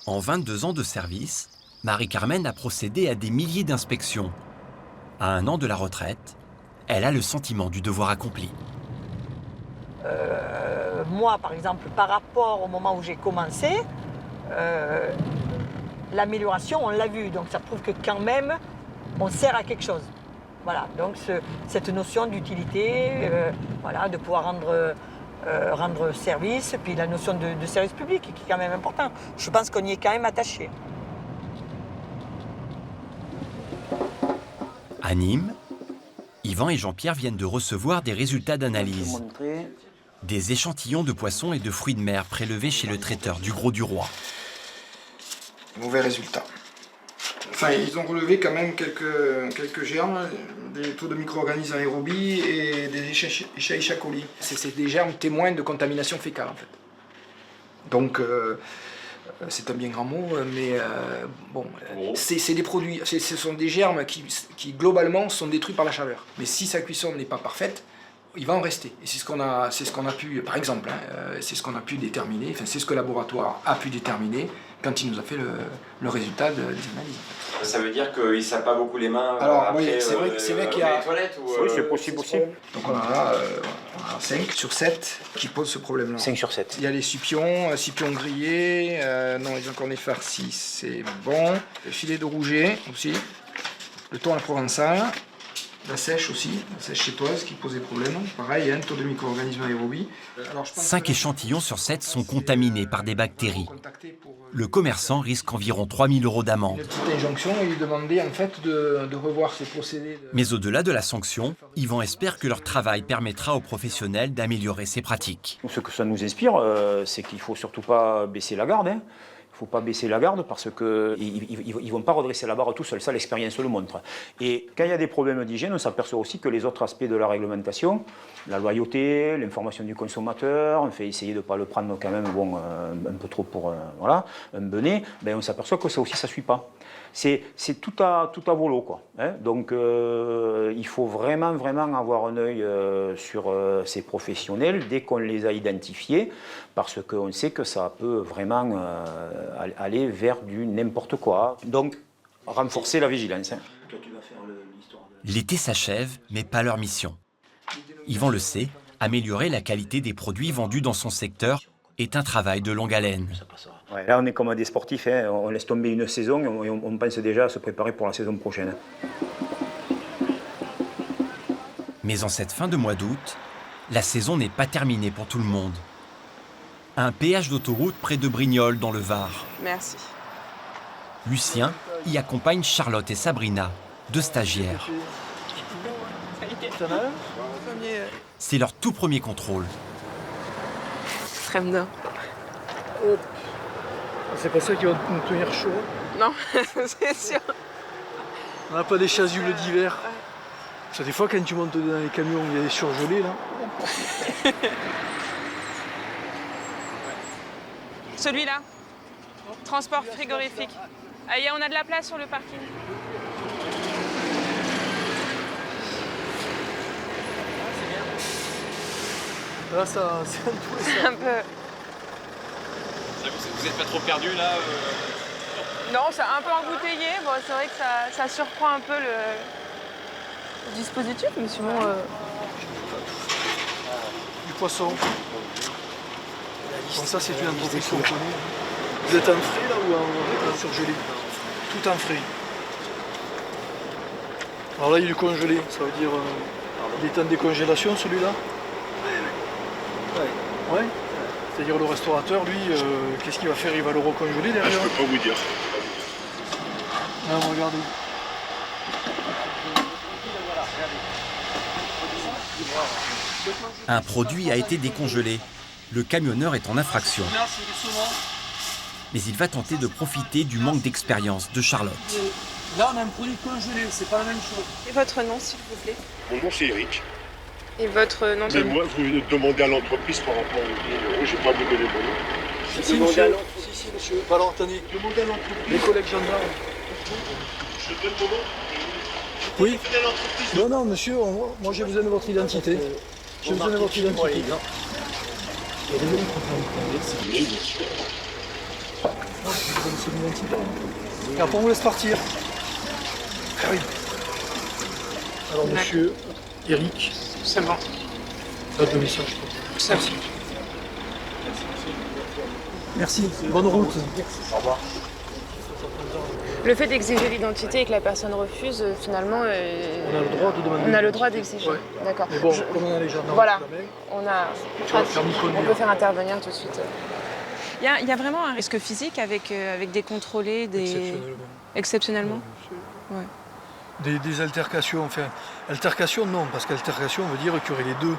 En 22 ans de service, Marie-Carmen a procédé à des milliers d'inspections. À 1 an de la retraite, elle a le sentiment du devoir accompli.
Moi, par exemple, par rapport au moment où j'ai commencé, l'amélioration, on l'a vu. Donc ça prouve que quand même, on sert à quelque chose. Voilà, donc cette notion d'utilité, voilà, de pouvoir rendre service, puis la notion de service public qui est quand même important. Je pense qu'on y est quand même attaché.
À Nîmes, Yvan et Jean-Pierre viennent de recevoir des résultats d'analyse. Des échantillons de poissons et de fruits de mer prélevés chez le traiteur du Gros du Roi.
Mauvais résultat. Enfin, ils ont relevé quand même quelques germes, des taux de micro-organismes aérobies et des Escherichia coli. C'est des germes témoins de contamination fécale en fait. Donc, c'est un bien grand mot, mais bon, c'est des produits, ce sont des germes qui globalement sont détruits par la chaleur. Mais si sa cuisson n'est pas parfaite, il va en rester. Et c'est ce qu'on a pu, par exemple, c'est ce qu'on a pu déterminer, enfin, c'est ce que le laboratoire a pu déterminer quand il nous a fait le résultat des analyses.
Ça veut dire qu'ils ne savent pas beaucoup les mains
Alors,
après
oui, c'est vrai qu'il y a...
les toilettes ou,
Oui, c'est possible aussi.
Donc on a 5 sur 7 qui posent ce problème-là.
5 sur 7.
Il y a les supions grillés, non, les encornets farcis, c'est bon. Le filet de rouget aussi, le thon à la provençale, la sèche aussi, la sèche chétoise qui pose des problèmes. Pareil, un taux de micro-organismes aérobie.
5 échantillons sur 7 sont contaminés par des bactéries. Le commerçant risque environ 3 000 € d'amende.
Une petite injonction et lui demander en fait de revoir ses procédés.
Mais au-delà de la sanction, Yvan espère que leur travail permettra aux professionnels d'améliorer ces pratiques.
Ce que ça nous inspire, c'est qu'il ne faut surtout pas baisser la garde. Hein. Il ne faut pas baisser la garde parce qu'ils ne vont pas redresser la barre tout seuls, ça l'expérience le montre. Et quand il y a des problèmes d'hygiène, on s'aperçoit aussi que les autres aspects de la réglementation, la loyauté, l'information du consommateur, on fait essayer de ne pas le prendre quand même un peu trop pour un benet, ben on s'aperçoit que ça aussi ça ne suit pas. C'est tout à volo, quoi. Hein. Donc il faut vraiment avoir un œil sur ces professionnels dès qu'on les a identifiés, parce qu'on sait que ça peut vraiment aller vers du n'importe quoi. Donc renforcer la vigilance. Hein.
L'été s'achève, mais pas leur mission. Yvan le sait, améliorer la qualité des produits vendus dans son secteur est un travail de longue haleine.
Ouais, là, on est comme des sportifs, hein. On laisse tomber une saison et on pense déjà à se préparer pour la saison prochaine.
Mais en cette fin de mois d'août, la saison n'est pas terminée pour tout le monde. À un péage d'autoroute près de Brignoles, dans le Var.
Merci.
Lucien y accompagne Charlotte et Sabrina, 2 stagiaires. C'est leur tout premier contrôle.
Très bien.
C'est pas ça qui va nous tenir chaud.
Non, c'est sûr.
On n'a pas des chasubles d'hiver. Ça, des fois, quand tu montes dans les camions, il y a des surgelés là.
Celui-là, transport frigorifique. Ah, on a de la place sur le parking.
Là, ça, c'est un peu...
C'est un peu...
Vous n'êtes pas trop perdu là
Non, c'est un peu embouteillé. Bon, c'est vrai que ça surprend un peu le dispositif, mais sinon...
Du poisson. Bon, ça, c'est une entreprise qu'on connaît. Vous êtes en frais là ou en surgelé? Tout en frais. Alors là, il est congelé. Ça veut dire il est en décongélation celui-là. Ouais. C'est-à-dire le restaurateur, lui, qu'est-ce qu'il va faire? Il va le recongeler derrière?
Je peux pas vous dire.
Ah, regardez.
Un produit a été décongelé. Le camionneur est en infraction. Mais il va tenter de profiter du manque d'expérience de Charlotte.
Là, on a un produit congelé, c'est pas la même chose.
Et votre nom, s'il vous plaît?
Mon nom, c'est Eric.
Et votre nom de...
Mais moi, vous demandez à l'entreprise par rapport au... Je n'ai pas vous donner mon nom.
Si, monsieur. Si, monsieur. Alors, attendez.
Demandez à l'entreprise.
Les collègues gendarmes.
Je donne mon nom.
Oui. Non, non, monsieur, moi j'ai besoin de votre identité. J'ai besoin de votre identité. Et après on vous laisse partir. Ah oui. Alors monsieur Eric.
C'est bon.
Note de message.
Merci.
Merci. Bonne route.
Au revoir.
Le fait d'exiger l'identité et que la personne refuse, finalement...
On a le droit de demander.
On a le droit d'exiger.
Ouais.
D'accord.
Mais bon, comme on a les gendarmes,
voilà. On peut faire intervenir tout de suite. Il y a vraiment un risque physique avec des contrôlés, exceptionnellement.
Ouais. Des altercations, enfin, altercation non, parce qu'altercation veut dire qu'il y aurait les deux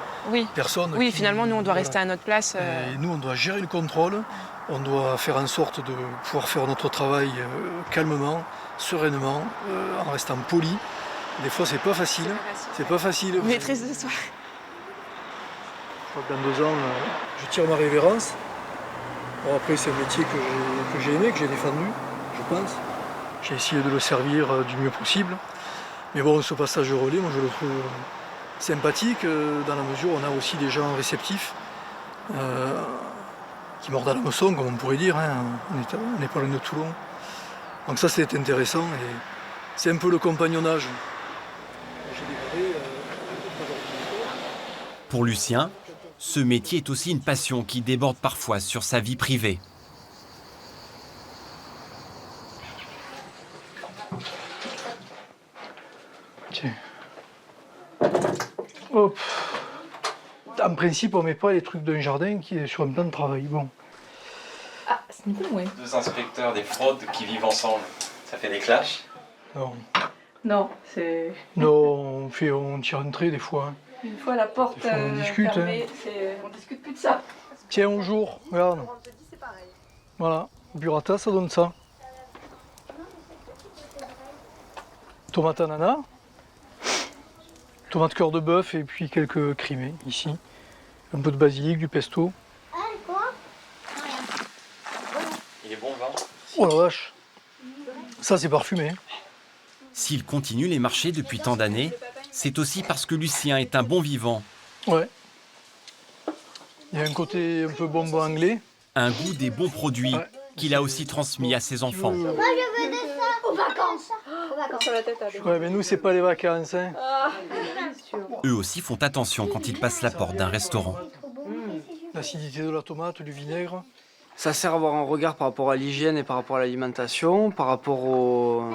personnes.
Oui, finalement, nous, on doit rester à notre place.
Et nous, on doit gérer le contrôle, on doit faire en sorte de pouvoir faire notre travail calmement, sereinement, en restant poli. Des fois, c'est pas facile. C'est pas facile.
Maîtrise de soi.
Je crois que dans 2 ans, je tire ma révérence. Bon, après, c'est un métier que j'ai aimé, que j'ai défendu, je pense. J'ai essayé de le servir du mieux possible. Mais bon, ce passage de relais, moi je le trouve sympathique dans la mesure où on a aussi des gens réceptifs qui mordent à la hameçon, comme on pourrait dire. Hein. On n'est pas loin de Toulon. Donc ça, c'est intéressant et c'est un peu le compagnonnage.
Pour Lucien, ce métier est aussi une passion qui déborde parfois sur sa vie privée.
Tiens. Hop. En principe, on ne met pas les trucs d'un jardin qui est sur un plan de travail. Bon.
Ah, c'est un peu loin.
2 inspecteurs des fraudes qui vivent ensemble, ça fait des clashs?
Non.
Non, c'est...
Non, on tire un trait des fois. Hein.
Une fois la porte
on discute,
fermée, on discute plus de ça.
Tiens, au jour, regarde. Voilà, burrata, ça donne ça. Tomate ananas, tomate cœur de bœuf et puis quelques crimées ici. Un peu de basilic, du pesto.
Il est bon le vin?
Oh la vache. Ça c'est parfumé.
S'il continue les marchés depuis tant d'années, c'est aussi parce que Lucien est un bon vivant.
Ouais. Il y a un côté un peu bonbon anglais.
Un goût des bons produits qu'il a aussi transmis à ses enfants.
Moi je veux des ça aux vacances.
Ouais, mais nous c'est pas les vacances. Hein.
Eux aussi font attention quand ils passent la porte d'un restaurant.
L'acidité de la tomate, du vinaigre.
Ça sert à avoir un regard par rapport à l'hygiène et par rapport à l'alimentation, par rapport aux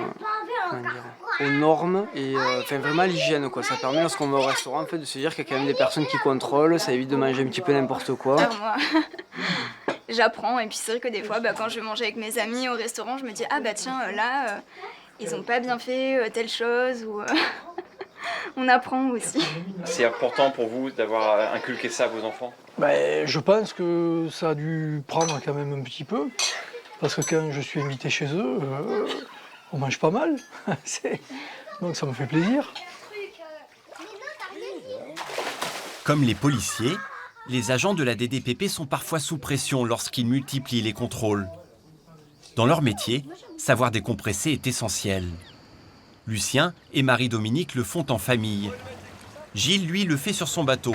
normes et enfin vraiment l'hygiène quoi. Ça permet lorsqu'on va au restaurant en fait de se dire qu'il y a quand même des personnes qui contrôlent, ça évite de manger un petit peu n'importe quoi.
Moi, j'apprends et puis c'est vrai que des fois quand je vais manger avec mes amis au restaurant, je me dis ah bah tiens là ils ont pas bien fait telle chose ou on apprend aussi.
C'est important pour vous d'avoir inculqué ça à vos enfants?
Je pense que ça a dû prendre quand même un petit peu. Parce que quand je suis invité chez eux, on mange pas mal. Donc ça me fait plaisir.
Comme les policiers, les agents de la DDPP sont parfois sous pression lorsqu'ils multiplient les contrôles. Dans leur métier, savoir décompresser est essentiel. Lucien et Marie-Dominique le font en famille. Gilles, lui, le fait sur son bateau,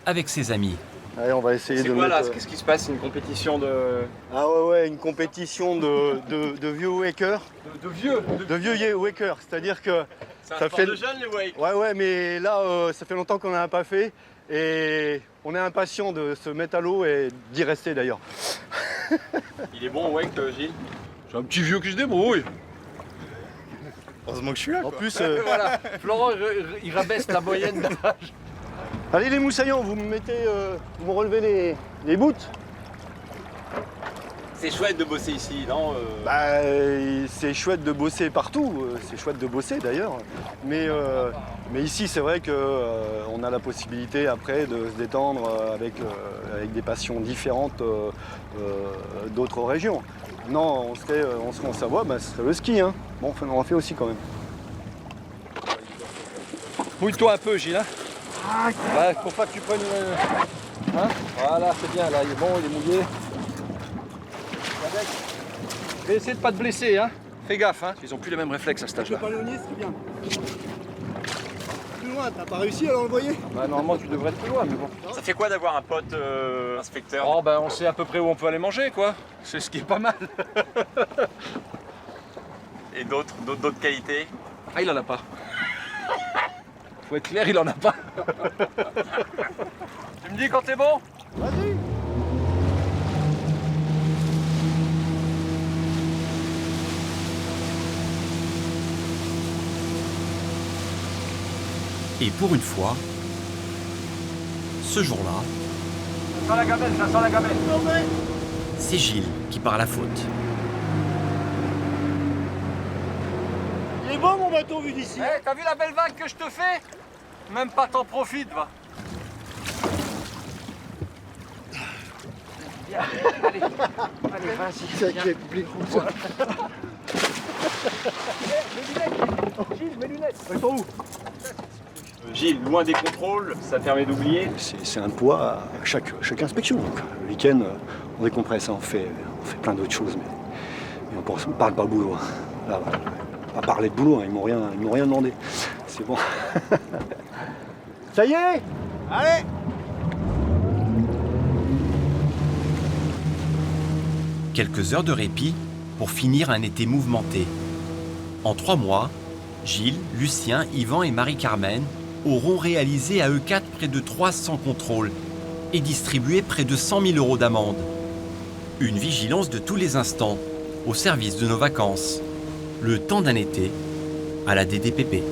avec ses amis.
Allez, on va essayer de
quoi
mettre...
là? Qu'est-ce qui se passe? Une compétition de...
Ah ouais, une compétition de vieux wakers.
De vieux?
De vieux wakers, c'est-à-dire que...
Ça fait de jeunes les wakes.
Ouais, mais là, ça fait longtemps qu'on n'en a pas fait. Et on est impatient de se mettre à l'eau et d'y rester d'ailleurs.
Il est bon wake, Gilles?
C'est un petit vieux qui se débrouille.
Heureusement que je suis là. En plus,
voilà, Florent, il rabaisse la moyenne d'âge.
Allez les moussaillons, vous me mettez, vous me relevez Les bouts.
C'est chouette de bosser ici, non
Bah, c'est chouette de bosser partout, c'est chouette de bosser d'ailleurs. Mais ici, c'est vrai qu'on a la possibilité après de se détendre avec des passions différentes d'autres régions. Non, on serait en Savoie, bah, ce serait le ski. Hein. Bon, enfin, on en fait aussi quand même.
Mouille-toi un peu, Gilles. Hein ouais, pour pas que tu prennes une... Hein voilà, c'est bien, là, il est bon, il est mouillé. Je vais essayer de pas te blesser, hein. Fais gaffe, hein. Ils ont plus les mêmes réflexes à cet âge-là.
Je vais pas le nier, c'est bien. Plus loin, t'as pas réussi à l'envoyer?
Bah, normalement, tu devrais être plus loin, mais bon.
Ça fait quoi d'avoir un pote inspecteur?
Oh, bah, on sait à peu près où on peut aller manger, quoi. C'est ce qui est pas mal.
Et d'autres qualités?
Ah, il en a pas. Faut être clair, il en a pas. Tu me dis quand t'es bon?
Vas-y.
Et pour une fois, ce jour-là,
Ça sent la gamelle, ça sent la gamelle.
c'est Gilles qui part à la faute.
Il est bon mon bateau vu d'ici.
Hey, t'as vu la belle vague que je te fais? Même pas t'en profites, va. Allez, vas-y.
T'inquiète, plus gros.
Gilles, mes lunettes. Elles sont où?
Gilles, loin des contrôles, ça permet d'oublier.
C'est un poids à chaque inspection. Donc, le week-end, on décompresse, on fait plein d'autres choses, mais on ne parle pas boulot. Là, on va pas parler de boulot, hein, ils m'ont rien demandé. C'est bon. Ça y est. Allez.
Quelques heures de répit pour finir un été mouvementé. En 3 mois, Gilles, Lucien, Yvan et Marie-Carmen auront réalisé à eux 4 près de 300 contrôles et distribué près de 100 000 € d'amende. Une vigilance de tous les instants, au service de nos vacances. Le temps d'un été à la DDPP.